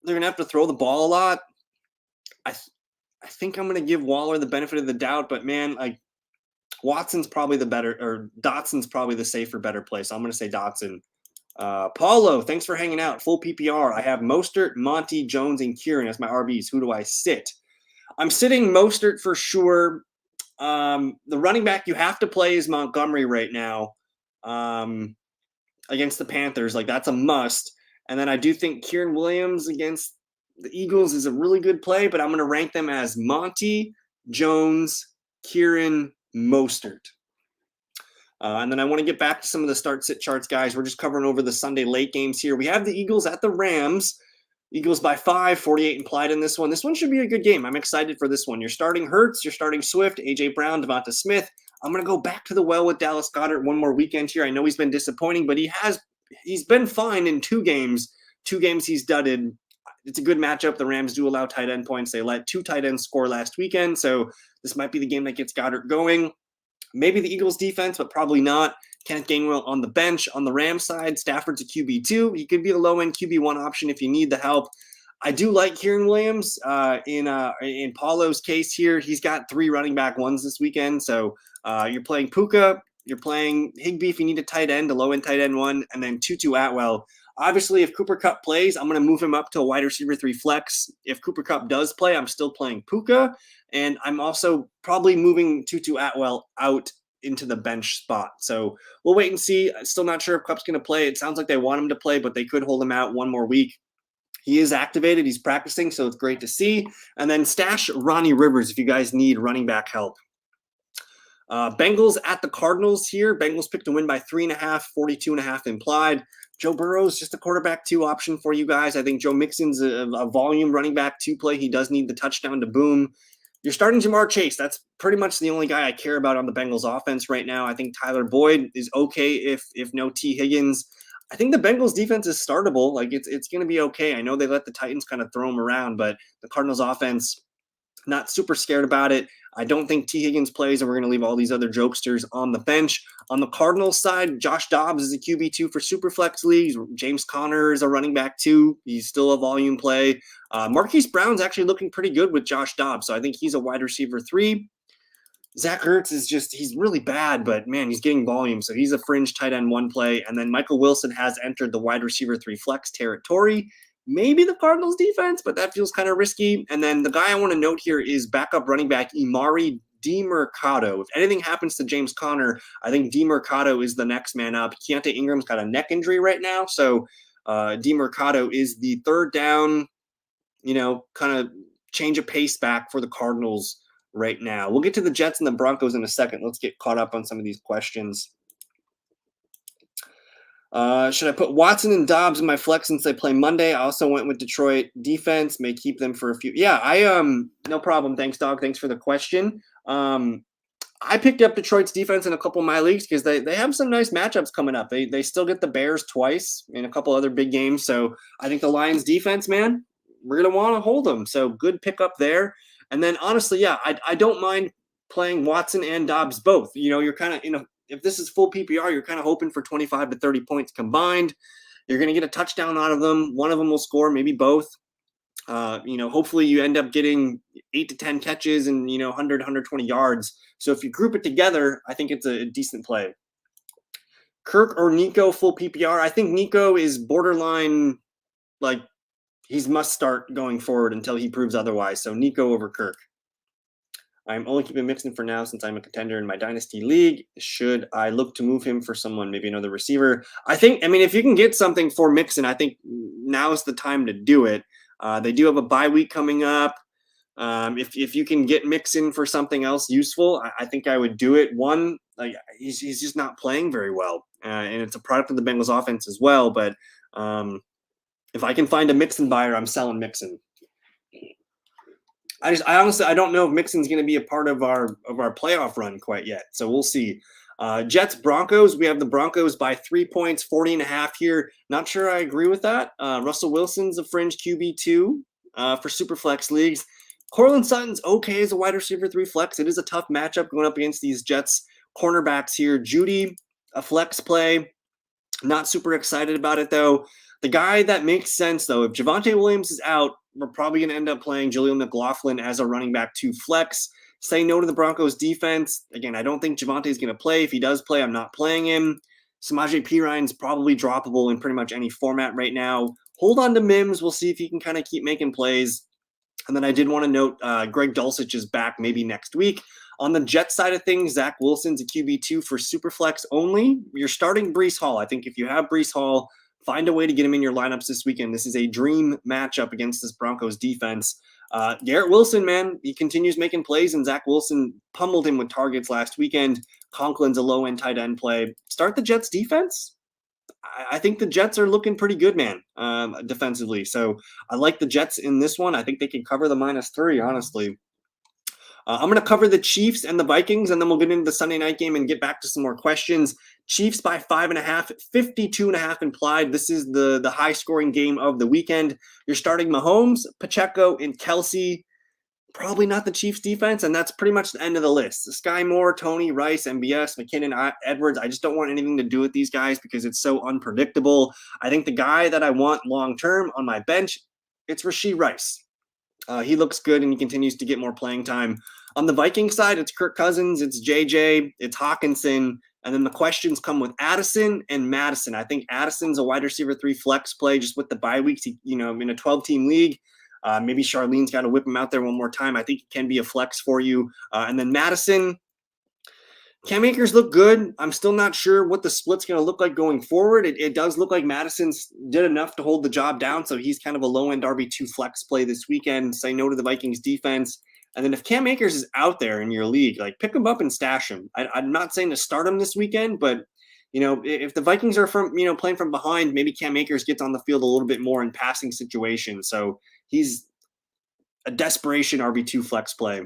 They're gonna have to throw the ball a lot. I think I'm gonna give Waller the benefit of the doubt, but man, like Dotson's probably the safer, better play. So I'm gonna say Dotson. Paulo, thanks for hanging out. Full PPR. I have Mostert, Monty, Jones, and Kieran as my RBs. Who do I sit? I'm sitting Mostert for sure. The running back you have to play is Montgomery right now against the Panthers. Like, that's a must. And then I do think Kieran Williams against the Eagles is a really good play, but I'm going to rank them as Monty, Jones, Kieran, Mostert. And then I want to get back to some of the start-sit charts, guys. We're just covering over the Sunday late games here. We have the Eagles at the Rams. Eagles by 5, 48 implied in this one. This one should be a good game. I'm excited for this one. You're starting Hurts, you're starting Swift, A.J. Brown, Devonta Smith. I'm going to go back to the well with Dallas Goedert one more weekend here. I know he's been disappointing, but he's been fine in 2 games. 2 games he's dudded. It's a good matchup. The Rams do allow tight end points. They let 2 tight ends score last weekend, so this might be the game that gets Goddard going. Maybe the Eagles defense, but probably not. Kenneth Gainwell on the bench. On the Rams side, Stafford's a QB2. He could be a low-end QB1 option if you need the help. I do like Kieran Williams. In Paulo's case here, he's got 3 running back ones this weekend. So you're playing Puka, you're playing Higbee if you need a tight end, a low end tight end one, and then Tutu Atwell. Obviously, if Cooper Kupp plays, I'm going to move him up to a wide receiver 3 flex. If Cooper Kupp does play, I'm still playing Puka, and I'm also probably moving Tutu Atwell out into the bench spot. So we'll wait and see. Still not sure if Kupp's going to play. It sounds like they want him to play, but they could hold him out one more week. He is activated. He's practicing, so it's great to see. And then stash Ronnie Rivers if you guys need running back help. Bengals at the Cardinals here. Bengals picked to win by 3.5, 42.5 implied. Joe Burrow's just a quarterback 2 option for you guys. I think Joe Mixon's a volume running back 2 play. He does need the touchdown to boom. You're starting Jamar Chase. That's pretty much the only guy I care about on the Bengals offense right now. I think Tyler Boyd is okay if no T. Higgins. I think the Bengals defense is startable. Like it's going to be okay. I know they let the Titans kind of throw them around, but the Cardinals offense, not super scared about it. I don't think T. Higgins plays, and we're going to leave all these other jokesters on the bench. On the Cardinals side, Josh Dobbs is a QB2 for Superflex leagues. James Conner is a running back 2. He's still a volume play. Marquise Brown's actually looking pretty good with Josh Dobbs, so I think he's a wide receiver 3. Zach Ertz is he's really bad, but man, he's getting volume. So he's a fringe tight end 1 play. And then Michael Wilson has entered the wide receiver 3 flex territory. Maybe the Cardinals defense, but that feels kind of risky. And then the guy I want to note here is backup running back Emari Demercado. If anything happens to James Conner, I think Demercado is the next man up. Keontae Ingram's got a neck injury right now. So Demercado is the third down, kind of change of pace back for the Cardinals right now. We'll get to the Jets and the Broncos in a second. Let's get caught up on some of these questions. Should I put Watson and Dobbs in my flex since they play Monday? I also went with Detroit defense, may keep them for a few. Yeah, no problem. Thanks, dog. Thanks for the question. I picked up Detroit's defense in a couple of my leagues because they have some nice matchups coming up. They still get the Bears twice in a couple other big games. So I think the Lions defense, man, we're going to want to hold them. So good pickup there. And then honestly, yeah, I don't mind playing Watson and Dobbs both. You're kind of, if this is full PPR, you're kind of hoping for 25 to 30 points combined. You're going to get a touchdown out of them. One of them will score, maybe both. Hopefully you end up getting 8 to 10 catches and, 100, 120 yards. So if you group it together, I think it's a decent play. Kirk or Nico full PPR. I think Nico is borderline, like, he's must start going forward until he proves otherwise. So Nico over Kirk. I'm only keeping Mixon for now since I'm a contender in my dynasty league. Should I look to move him for someone, maybe another receiver? If you can get something for Mixon, I think now is the time to do it. They do have a bye week coming up. If you can get Mixon for something else useful, I think I would do it. One, like he's just not playing very well, and it's a product of the Bengals offense as well. But if I can find a Mixon buyer, I'm selling Mixon. I honestly don't know if Mixon's going to be a part of our playoff run quite yet. So we'll see. Jets Broncos. We have the Broncos by 3 points, 40.5 here. Not sure I agree with that. Russell Wilson's a fringe QB2 for Superflex leagues. Courtland Sutton's okay as a wide receiver 3 flex. It is a tough matchup going up against these Jets cornerbacks here. Judy, a flex play. Not super excited about it though. The guy that makes sense though, if Javonte Williams is out, we're probably going to end up playing Jaleel McLaughlin as a running back 2 flex. Say no to the Broncos defense. Again, I don't think Javonte is going to play. If he does play, I'm not playing him. Samaje Perine's probably droppable in pretty much any format right now. Hold on to Mims. We'll see if he can kind of keep making plays. And then I did want to note Greg Dulcich is back maybe next week. On the Jets side of things, Zach Wilson's a QB2 for Superflex only. You're starting Breece Hall. I think if you have Breece Hall, find a way to get him in your lineups this weekend. This is a dream matchup against this Broncos defense. Garrett Wilson, man, he continues making plays, and Zach Wilson pummeled him with targets last weekend. Conklin's a low-end tight end play. Start the Jets defense. I think the Jets are looking pretty good, man, defensively. So I like the Jets in this one. I think they can cover the -3, honestly. I'm going to cover the Chiefs and the Vikings, and then we'll get into the Sunday night game and get back to some more questions. Chiefs by 5.5, 52.5 implied. This is the high-scoring game of the weekend. You're starting Mahomes, Pacheco, and Kelsey. Probably not the Chiefs defense, and that's pretty much the end of the list. Sky Moore, Tony, Rice, MBS, McKinnon, Edwards. I just don't want anything to do with these guys because it's so unpredictable. I think the guy that I want long-term on my bench it's Rashee Rice. He looks good and he continues to get more playing time. On the Vikings side, it's Kirk Cousins, it's JJ, it's Hawkinson, and then the questions come with Addison and Madison. I think Addison's a wide receiver 3 flex play just with the bye weeks. In a 12-team league, maybe Charlene's got to whip him out there one more time. I think it can be a flex for you. And then Madison, Cam Akers look good. I'm still not sure what the split's going to look like going forward. It does look like Madison's did enough to hold the job down, so he's kind of a low-end RB2 flex play this weekend. Say no to the Vikings defense. And then if Cam Akers is out there in your league, like pick him up and stash him. I'm not saying to start him this weekend, but if the Vikings are playing from behind, maybe Cam Akers gets on the field a little bit more in passing situations. So he's a desperation RB2 flex play.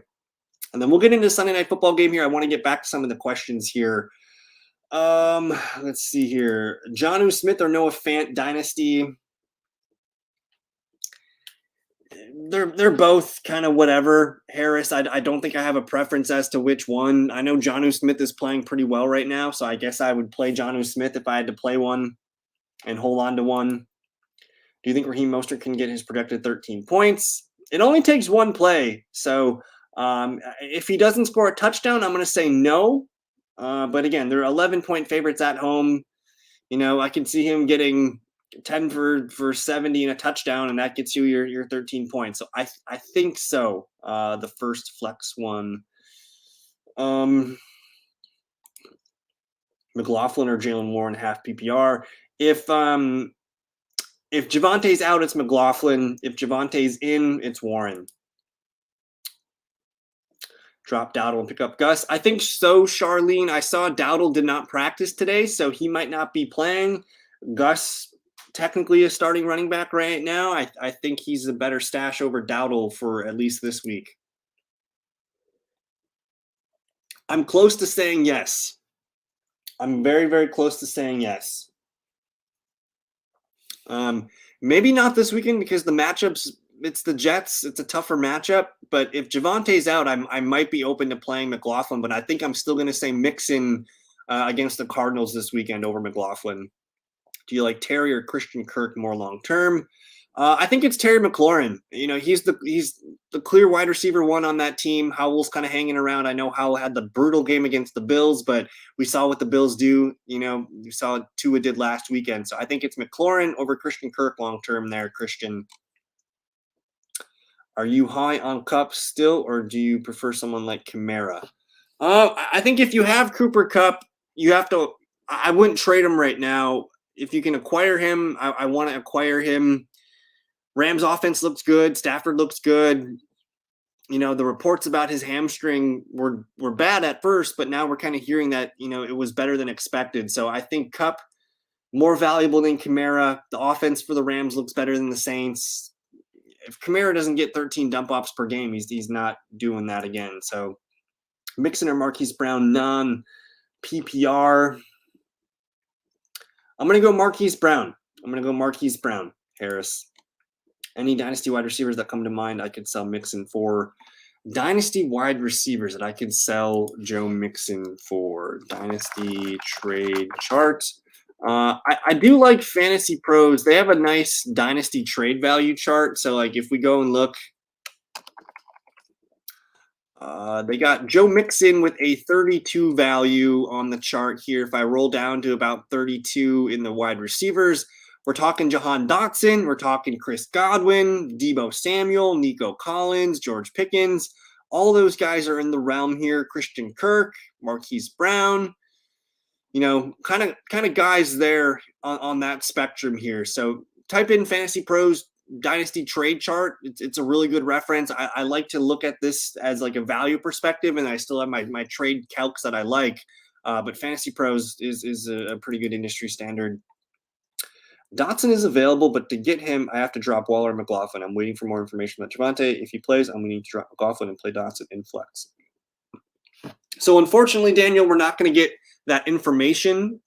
And then we'll get into the Sunday Night Football game here. I want to get back to some of the questions here. Let's see here. Jonnu Smith or Noah Fant dynasty. They're both kind of whatever. Harris, I don't think I have a preference as to which one. I know Jonnu Smith is playing pretty well right now, so I guess I would play Jonnu Smith if I had to play one and hold on to one. Do you think Raheem Mostert can get his projected 13 points? It only takes one play, so if he doesn't score a touchdown, I'm going to say no. But again, they're 11-point favorites at home. I can see him getting 10 for 70 and a touchdown, and that gets you your 13 points. So I think so. The first flex one. McLaughlin or Jalen Warren half PPR. If Javonte's out, it's McLaughlin. If Javonte's in, it's Warren. Drop Dowdle and pick up Gus. I think so, Charlene. I saw Dowdle did not practice today, so he might not be playing. Gus technically a starting running back right now. I think he's a better stash over Dowdle for at least this week. I'm close to saying yes. I'm very, very close to saying yes. Maybe not this weekend because the matchups, it's the Jets. It's a tougher matchup. But if Javonte's out, I might be open to playing McLaughlin. But I think I'm still going to say Mixon against the Cardinals this weekend over McLaughlin. Do you like Terry or Christian Kirk more long term? I think it's Terry McLaurin. He's the clear wide receiver 1 on that team. Howell's kind of hanging around. I know Howell had the brutal game against the Bills, but we saw what the Bills do. We saw what Tua did last weekend. So I think it's McLaurin over Christian Kirk long term there, Christian. Are you high on Kupp still, or do you prefer someone like Kamara? I think if you have Cooper Kupp, you have to – I wouldn't trade him right now. If you can acquire him, I want to acquire him. Rams offense looks good. Stafford looks good. The reports about his hamstring were bad at first, but now we're kind of hearing that, it was better than expected. So I think Kupp more valuable than Kamara. The offense for the Rams looks better than the Saints. If Kamara doesn't get 13 dump offs per game, he's not doing that again. So Mixon or Marquise Brown, non-PPR. I'm going to go Marquise Brown. Harris. Any dynasty wide receivers that come to mind I could sell Mixon for? Dynasty wide receivers that I could sell Joe Mixon for. Dynasty trade chart. I do like Fantasy Pros. They have a nice dynasty trade value chart. So, if we go and look, they got Joe Mixon with a 32 value on the chart here. If I roll down to about 32 in the wide receivers, we're talking Jahan Dotson. We're talking Chris Godwin, Deebo Samuel, Nico Collins, George Pickens. All those guys are in the realm here. Christian Kirk, Marquise Brown. Kind of guys there on that spectrum here. So type in Fantasy Pros Dynasty Trade Chart. It's a really good reference. I like to look at this as like a value perspective, and I still have my trade calcs that I like. But Fantasy Pros is a pretty good industry standard. Dotson is available, but to get him, I have to drop Waller and McLaughlin. I'm waiting for more information about Javonte. If he plays, I'm going to need to drop McLaughlin and play Dotson in flex. So unfortunately, Daniel, we're not going to get that information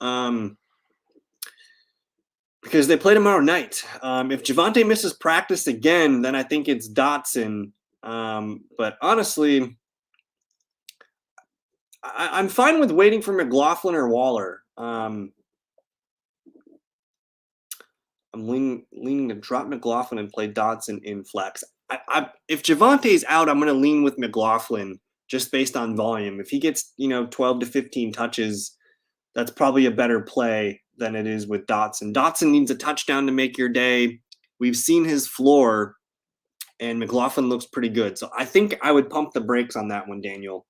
because they play tomorrow night. If Javonte misses practice again, then I think it's Dotson. But honestly, I'm fine with waiting for McLaughlin or Waller. I'm leaning to drop McLaughlin and play Dotson in flex. If Javante's out, I'm going to lean with McLaughlin just based on volume. If he gets 12 to 15 touches, that's probably a better play than it is with Dotson. Dotson needs a touchdown to make your day. We've seen his floor, and McLaughlin looks pretty good. So I think I would pump the brakes on that one, Daniel.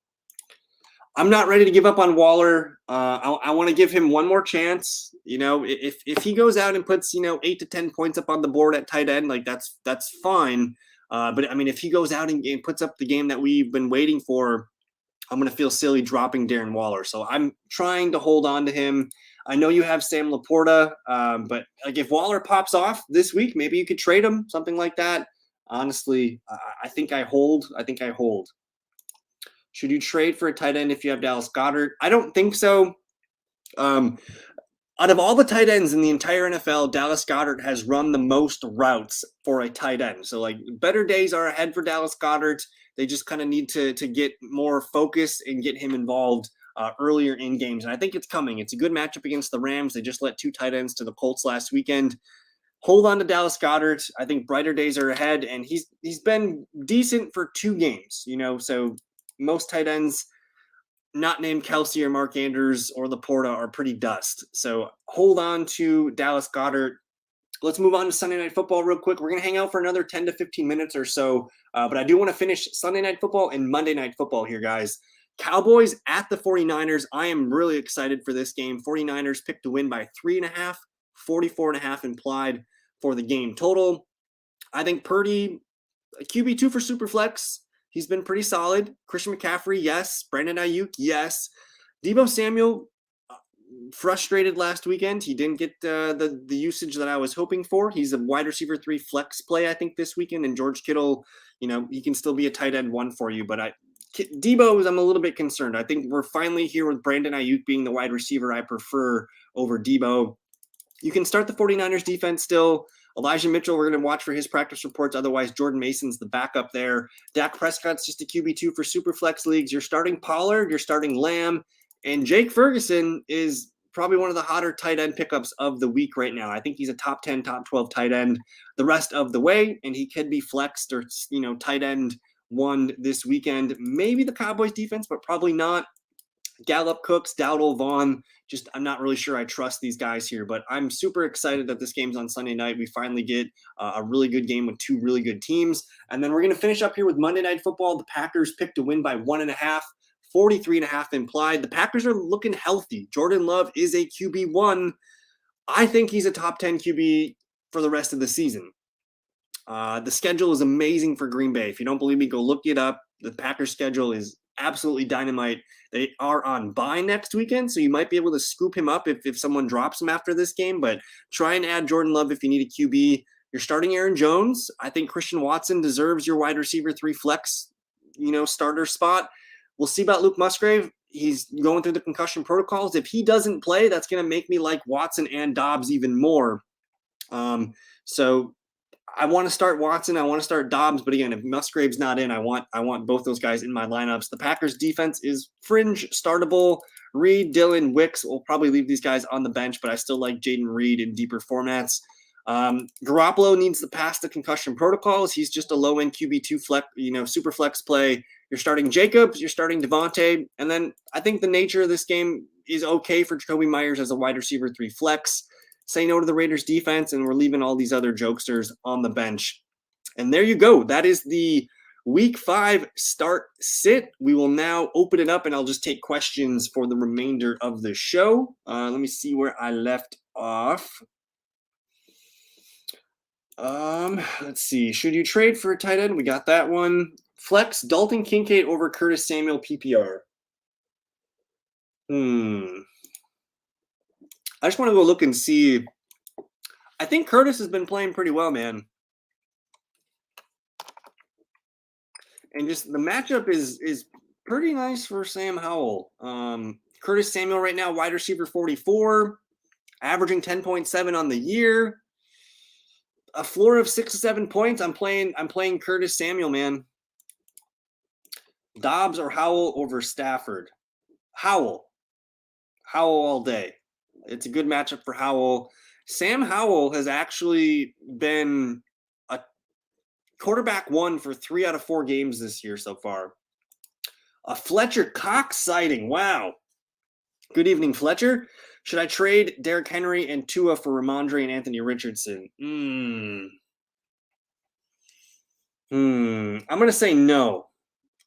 I'm not ready to give up on Waller. I want to give him one more chance. If he goes out and puts 8 to 10 points up on the board at tight end, like that's fine. But I mean, if he goes out and puts up the game that we've been waiting for, I'm going to feel silly dropping Darren Waller. So I'm trying to hold on to him. I know you have Sam Laporta, but like if Waller pops off this week, maybe you could trade him, something like that. Honestly, I think I hold. Should you trade for a tight end if you have Dallas Goedert? I don't think so. Out of all the tight ends in the entire NFL, Dallas Goedert has run the most routes for a tight end. So like better days are ahead for Dallas Goedert. They just kind of need to get more focus and get him involved earlier in games. And I think it's coming. It's a good matchup against the Rams. They just let 2 tight ends to the Colts last weekend. Hold on to Dallas Goedert. I think brighter days are ahead, and he's been decent for 2 games. So most tight ends not named Kelsey or Mark Andrews or Laporta are pretty dust. So hold on to Dallas Goedert. Let's move on to Sunday Night Football real quick. We're going to hang out for another 10 to 15 minutes or so, but I do want to finish Sunday Night Football and Monday Night Football here, guys. Cowboys at the 49ers. I am really excited for this game. 49ers picked to win by 3.5, 44.5 implied for the game total. I think Purdy, QB2 for Superflex. He's been pretty solid. Christian McCaffrey, yes. Brandon Ayuk, yes. Deebo Samuel, frustrated last weekend. He didn't get the usage that I was hoping for. He's a wide receiver 3 flex play, I think, this weekend. And George Kittle, he can still be a tight end 1 for you. But Deebo, I'm a little bit concerned. I think we're finally here with Brandon Ayuk being the wide receiver I prefer over Deebo. You can start the 49ers defense still. Elijah Mitchell, we're going to watch for his practice reports. Otherwise, Jordan Mason's the backup there. Dak Prescott's just a QB2 for Superflex leagues. You're starting Pollard, you're starting Lamb, and Jake Ferguson is probably one of the hotter tight end pickups of the week right now. I think he's a top 10, top 12 tight end the rest of the way, and he could be flexed or, tight end 1 this weekend. Maybe the Cowboys defense, but probably not. Gallup, Cooks, Dowdle, Vaughn. Just I'm not really sure I trust these guys here, but I'm super excited that this game's on Sunday night. We finally get a really good game with 2 really good teams. And then we're going to finish up here with Monday Night Football. The Packers picked to win by 1.5, 43.5 implied. The Packers are looking healthy. Jordan Love is a QB1. I think he's a top 10 QB for the rest of the season. The schedule is amazing for Green Bay. If you don't believe me, go look it up. The Packers schedule is absolutely dynamite. They are on bye next weekend, so you might be able to scoop him up if someone drops him after this game, but try and add Jordan Love if you need a QB. You're starting Aaron Jones. I think Christian Watson deserves your wide receiver 3 flex, starter spot. We'll see about Luke Musgrave. He's going through the concussion protocols. If he doesn't play, that's going to make me like Watson and Dobbs even more. So I want to start Watson. I want to start Dobbs. But again, if Musgrave's not in, I want both those guys in my lineups. The Packers defense is fringe startable. Reed, Dillon, Wicks will probably leave these guys on the bench, but I still like Jaden Reed in deeper formats. Garoppolo needs to pass the concussion protocols. He's just a low-end QB2 flex, super flex play. You're starting Jacobs, you're starting Devontae, and then I think the nature of this game is okay for Jacoby Myers as a wide receiver 3 flex. Say no to the Raiders defense, and we're leaving all these other jokesters on the bench. And there you go. That is the Week 5 start sit. We will now open it up, and I'll just take questions for the remainder of the show. Let me see where I left off. Let's see. Should you trade for a tight end? We got that one. Flex, Dalton Kincaid over Curtis Samuel PPR. I just want to go look and see. I think Curtis has been playing pretty well, man. And just the matchup is pretty nice for Sam Howell. Curtis Samuel right now, wide receiver 44, averaging 10.7 on the year. A floor of 6 to 7 points. I'm playing Curtis Samuel, man. Dobbs or Howell over Stafford. Howell all day. It's a good matchup for Howell. Sam Howell has actually been a quarterback one for 3 out of 4 games this year so far. A Fletcher Cox sighting. Wow. Good evening, Fletcher. Should I trade Derrick Henry and Tua for Ramondre and Anthony Richardson? I'm going to say no.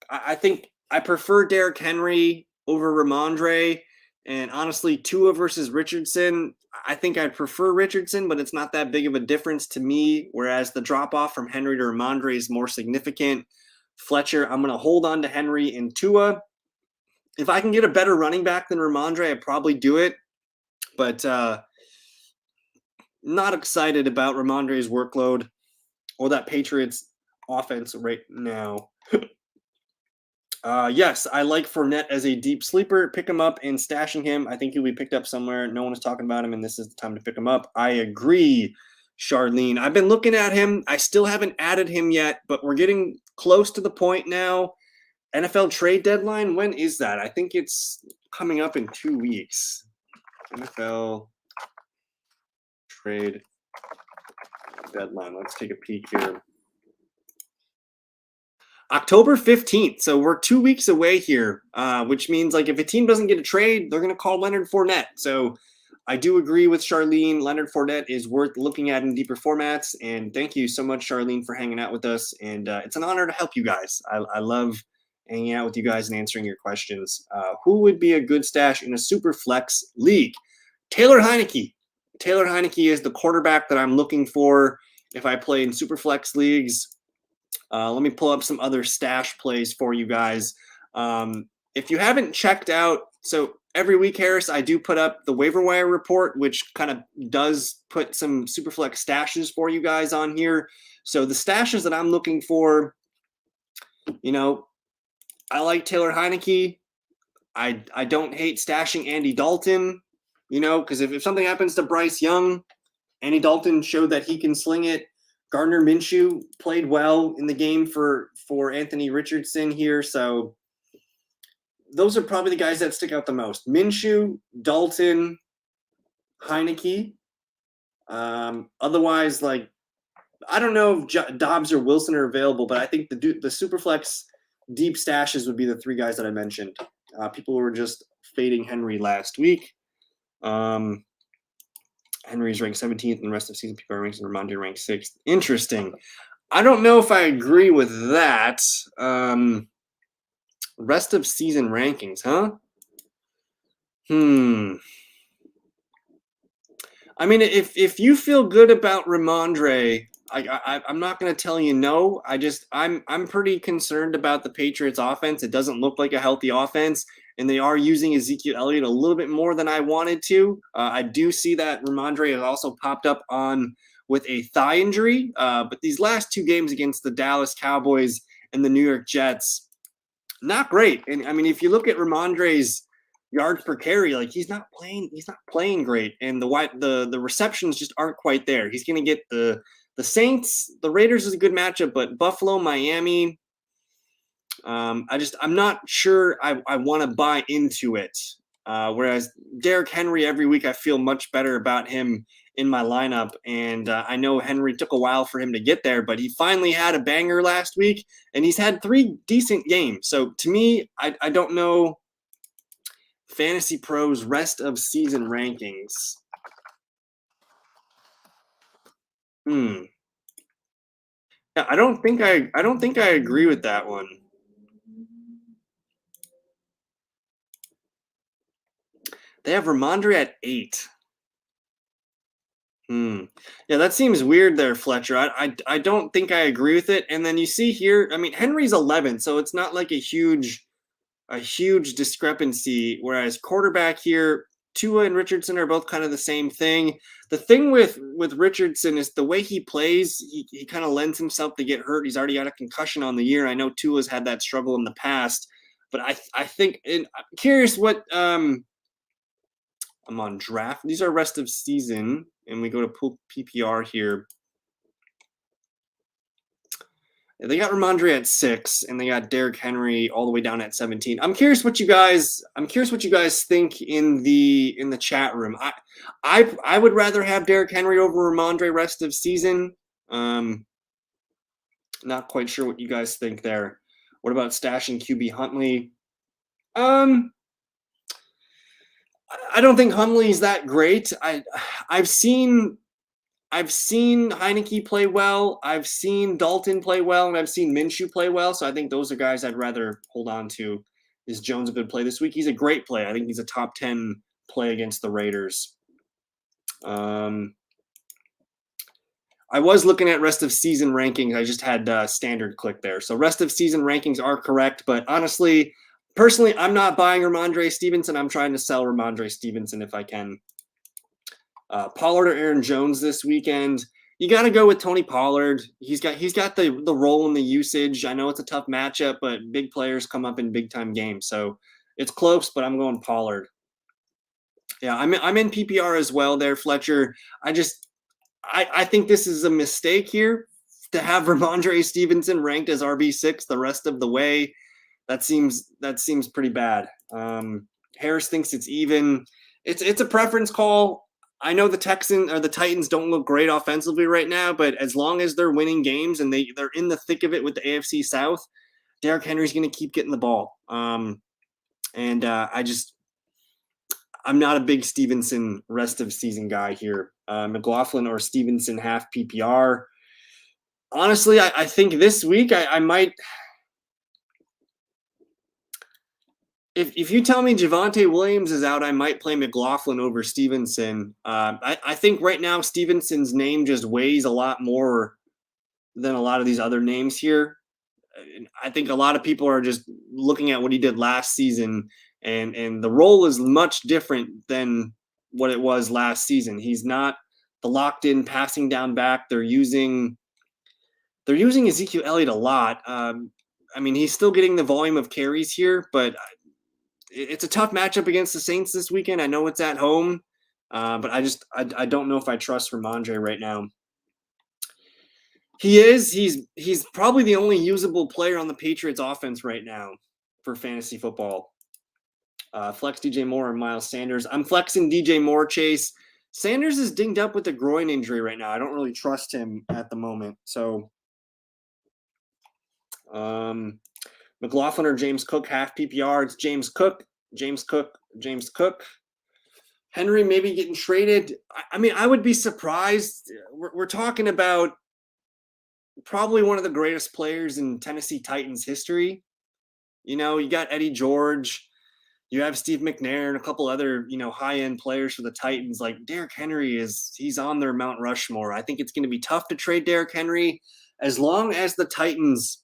I think I prefer Derrick Henry over Ramondre. And honestly, Tua versus Richardson, I think I'd prefer Richardson, but it's not that big of a difference to me. Whereas the drop off from Henry to Ramondre is more significant. Fletcher, I'm going to hold on to Henry and Tua. If I can get a better running back than Ramondre, I'd probably do it. But not excited about Ramondre's workload or that Patriots offense right now. Yes, I like Fournette as a deep sleeper. Pick him up and stashing him. I think he'll be picked up somewhere. No one is talking about him, and this is the time to pick him up. I agree, Charlene. I've been looking at him. I still haven't added him yet, but we're getting close to the point now. NFL trade deadline, when is that? I think it's coming up in 2 weeks. NFL trade deadline. Let's take a peek here. October 15th. So we're 2 weeks away here, which means like if a team doesn't get a trade, they're going to call Leonard Fournette. So I do agree with Charlene. Leonard Fournette is worth looking at in deeper formats. And thank you so much, Charlene, for hanging out with us. And it's an honor to help you guys. I love hanging out with you guys and answering your questions. Who would be a good stash in a super flex league? Taylor Heineke. Taylor Heineke is the quarterback that I'm looking for if I play in super flex leagues. Let me pull up some other stash plays for you guys. If you haven't checked out, so every week, Harris, I do put up the waiver wire report, which kind of does put some Superflex stashes for you guys on here. So the stashes that I'm looking for, I like Taylor Heineke. I don't hate stashing Andy Dalton, because if something happens to Bryce Young, Andy Dalton showed that he can sling it. Gardner Minshew played well in the game for Anthony Richardson here. So those are probably the guys that stick out the most. Minshew, Dalton, Heineke. Otherwise, I don't know if Dobbs or Wilson are available, but I think the Superflex deep stashes would be the 3 guys that I mentioned. People were just fading Henry last week. Henry's ranked 17th, and the rest of the season people are ranked Ramondre ranked 6th. Interesting. I don't know if I agree with that. Rest of season rankings, huh? I mean, if you feel good about Ramondre, I'm not going to tell you no. I'm pretty concerned about the Patriots offense. It doesn't look like a healthy offense, and they are using Ezekiel Elliott a little bit more than I wanted to. I do see that Ramondre has also popped up with a thigh injury, but these last 2 games against the Dallas Cowboys and the New York Jets, not great. And I mean, if you look at Ramondre's yards per carry, he's not playing great, and the receptions just aren't quite there. He's going to get the Saints. The Raiders is a good matchup, but Buffalo, Miami, I'm not sure I want to buy into it. Whereas Derrick Henry, every week I feel much better about him in my lineup. And I know Henry took a while for him to get there, but he finally had a banger last week, and he's had 3 decent games. So to me, I don't know Fantasy Pros rest of season rankings. Yeah, I don't think I agree with that one. They have Ramondre at 8. Yeah, that seems weird there, Fletcher. I don't think I agree with it. And then you see here, I mean, Henry's 11, so it's not like a huge discrepancy. Whereas quarterback here, Tua and Richardson are both kind of the same thing. The thing with Richardson is the way he plays, he kind of lends himself to get hurt. He's already got a concussion on the year. I know Tua's had that struggle in the past, but I think, and I'm curious what I'm on draft. These are rest of season, and we go to PPR here. They got Ramondre at 6, and they got Derrick Henry all the way down at 17. I'm curious what you guys think in the chat room. I would rather have Derrick Henry over Ramondre rest of season. Not quite sure what you guys think there. What about stashing QB Huntley? I don't think Huntley's that great. I've seen Heineke play well. I've seen Dalton play well, and I've seen Minshew play well. So I think those are guys I'd rather hold on to. Is Jones a good play this week? He's a great play. I think he's a top 10 play against the Raiders. I was looking at rest of season rankings. I just had standard click there. So rest of season rankings are correct. But honestly, personally, I'm not buying Ramondre Stevenson. I'm trying to sell Ramondre Stevenson if I can. Pollard or Aaron Jones this weekend. You got to go with Tony Pollard. He's got the role and the usage. I know it's a tough matchup, but big players come up in big time games. So it's close, but I'm going Pollard. Yeah, I'm in PPR as well there, Fletcher. I think this is a mistake here to have Ramondre Stevenson ranked as RB6 the rest of the way. That seems pretty bad. Harris thinks it's even. It's a preference call. I know the Titans don't look great offensively right now, but as long as they're winning games and they're in the thick of it with the AFC South, Derrick Henry's going to keep getting the ball. I'm not a big Stevenson rest of season guy here. McLaughlin or Stevenson half PPR. Honestly, I think this week I might. If you tell me Javonte Williams is out, I might play McLaughlin over Stevenson. I think right now Stevenson's name just weighs a lot more than a lot of these other names here. I think a lot of people are just looking at what he did last season, and the role is much different than what it was last season. He's not the locked-in passing down back. They're using Ezekiel Elliott a lot. He's still getting the volume of carries here, but it's a tough matchup against the Saints this weekend. I know it's at home, but I don't know if I trust Ramondre right now. He's probably the only usable player on the Patriots offense right now for fantasy football. Flex DJ Moore and Miles Sanders. I'm flexing DJ Moore, Chase. Sanders is dinged up with a groin injury right now. I don't really trust him at the moment. So McLaughlin or James Cook, half PPR. It's James Cook. Henry maybe getting traded. I would be surprised. We're talking about probably one of the greatest players in Tennessee Titans history. You got Eddie George. You have Steve McNair and a couple other, high-end players for the Titans. Like Derrick Henry he's on their Mount Rushmore. I think it's going to be tough to trade Derrick Henry as long as the Titans.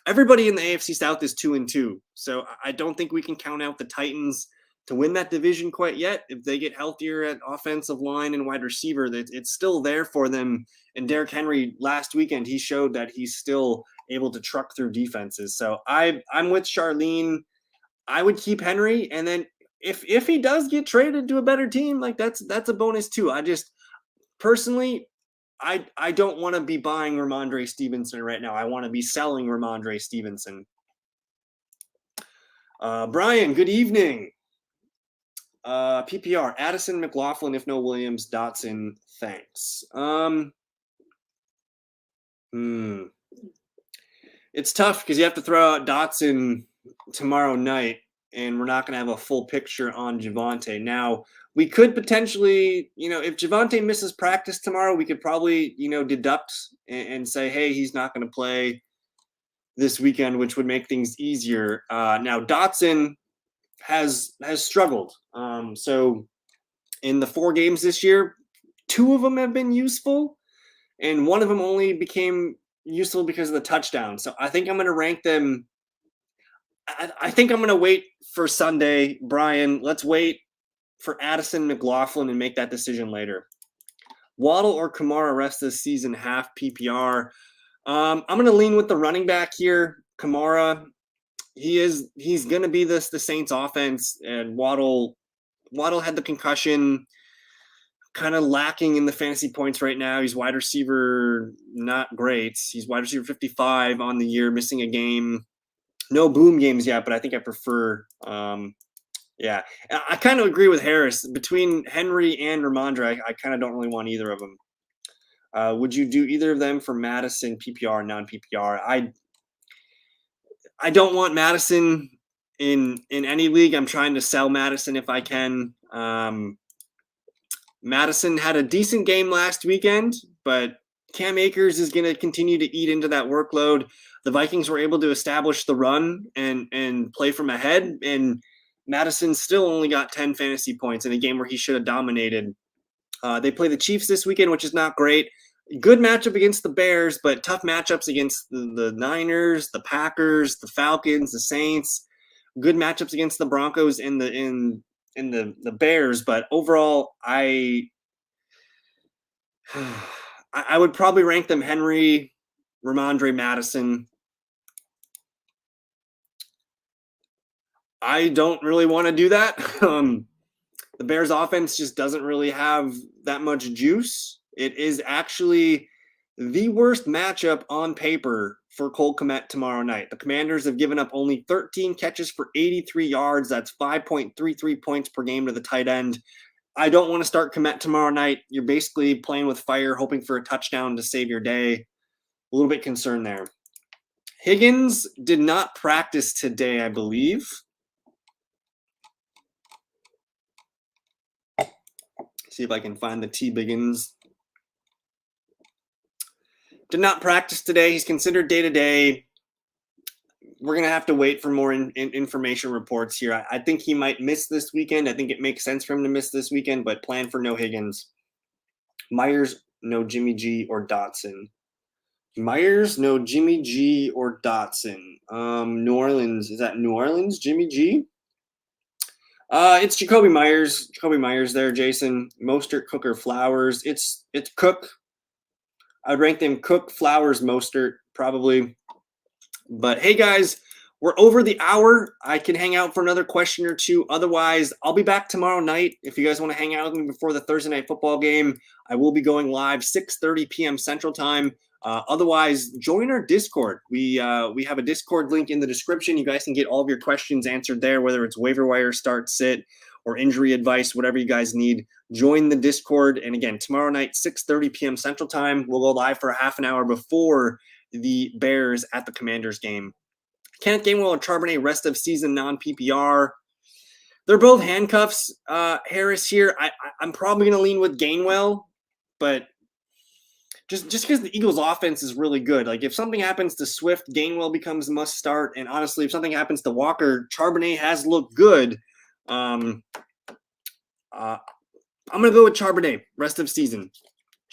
Everybody in the AFC South is 2-2. So I don't think we can count out the Titans to win that division quite yet. If they get healthier at offensive line and wide receiver, it's still there for them. And Derrick Henry last weekend, he showed that he's still able to truck through defenses. So I'm with Charlene. I would keep Henry, and then if he does get traded to a better team, like that's a bonus too. I just personally, I don't want to be buying Ramondre Stevenson right now. I want to be selling Ramondre Stevenson. Brian, good evening. PPR, Addison, McLaughlin, if no Williams, Dotson, thanks. It's tough because you have to throw out Dotson tomorrow night, and we're not going to have a full picture on Javonte. Now, we could potentially, if Javonte misses practice tomorrow, we could probably, deduct and say, hey, he's not going to play this weekend, which would make things easier. Now, Dotson has struggled. So in the 4 games this year, 2 of them have been useful, and 1 of them only became useful because of the touchdown. So I think I'm going to rank them. I think I'm going to wait for Sunday, Brian. Let's wait for Addison, McLaughlin, and make that decision later. Waddle or Kamara rest this season, half PPR. I'm going to lean with the running back here. Kamara, he's going to be the Saints offense, and Waddle had the concussion kind of lacking in the fantasy points right now. He's wide receiver, not great. He's wide receiver 55 on the year, missing a game. No boom games yet, but I think I prefer. Yeah, I kind of agree with Harris. Between Henry and Ramondre, I kind of don't really want either of them. Would you do either of them for Madison, PPR, non-PPR? I don't want Madison in any league. I'm trying to sell Madison if I can. Madison had a decent game last weekend, but Cam Akers is going to continue to eat into that workload. The Vikings were able to establish the run and play from ahead, and Madison still only got 10 fantasy points in a game where he should have dominated. They play the Chiefs this weekend, which is not great. Good matchup against the Bears, but tough matchups against the Niners, the Packers, the Falcons, the Saints. Good matchups against the Broncos and the Bears, but overall, I would probably rank them Henry, Ramondre, Madison. I don't really want to do that. The Bears offense just doesn't really have that much juice. It is actually the worst matchup on paper for Cole Kmet tomorrow night. The Commanders have given up only 13 catches for 83 yards. That's 5.33 points per game to the tight end. I don't want to start Kmet tomorrow night. You're basically playing with fire, hoping for a touchdown to save your day. A little bit concerned there. Higgins did not practice today, I believe. See if I can find the T. Biggins. Did not practice today. He's considered day-to-day. We're going to have to wait for more information reports here. I think he might miss this weekend. I think it makes sense for him to miss this weekend, but plan for no Higgins. Myers, no Jimmy G or Dotson. Myers, no Jimmy G or Dotson. New Orleans, is that New Orleans, Jimmy G? It's Jacoby Myers. Jacoby Myers there, Jason. Mostert, Cook, or Flowers. It's Cook. I'd rank them Cook, Flowers, Mostert, probably. But hey, guys, we're over the hour. I can hang out for another question or two. Otherwise, I'll be back tomorrow night. If you guys want to hang out with me before the Thursday night football game, I will be going live 6:30 p.m. Central Time. Otherwise, join our Discord. We have a Discord link in the description. You guys can get all of your questions answered there, whether it's waiver wire, start, sit, or injury advice, whatever you guys need. Join the Discord. And again, tomorrow night, 6:30 p.m. Central Time, we'll go live for a half an hour before the Bears at the Commanders game. Kenneth Gainwell and Charbonnet, rest of season non-PPR. They're both handcuffs. Harris here. I'm probably going to lean with Gainwell, but just because the Eagles' offense is really good. Like, if something happens to Swift, Gainwell becomes a must start. And honestly, if something happens to Walker, Charbonnet has looked good. I'm going to go with Charbonnet, rest of season.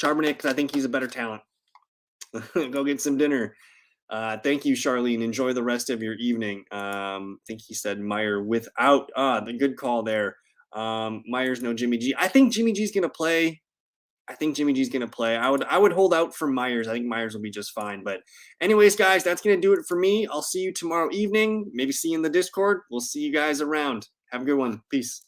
Charbonnet, because I think he's a better talent. Go get some dinner. Thank you, Charlene. Enjoy the rest of your evening. I think he said Meyer without the good call there. Myers, no Jimmy G. I think Jimmy G's going to play. I would hold out for Myers. I think Myers will be just fine. But anyways, guys, that's going to do it for me. I'll see you tomorrow evening. Maybe see you in the Discord. We'll see you guys around. Have a good one. Peace.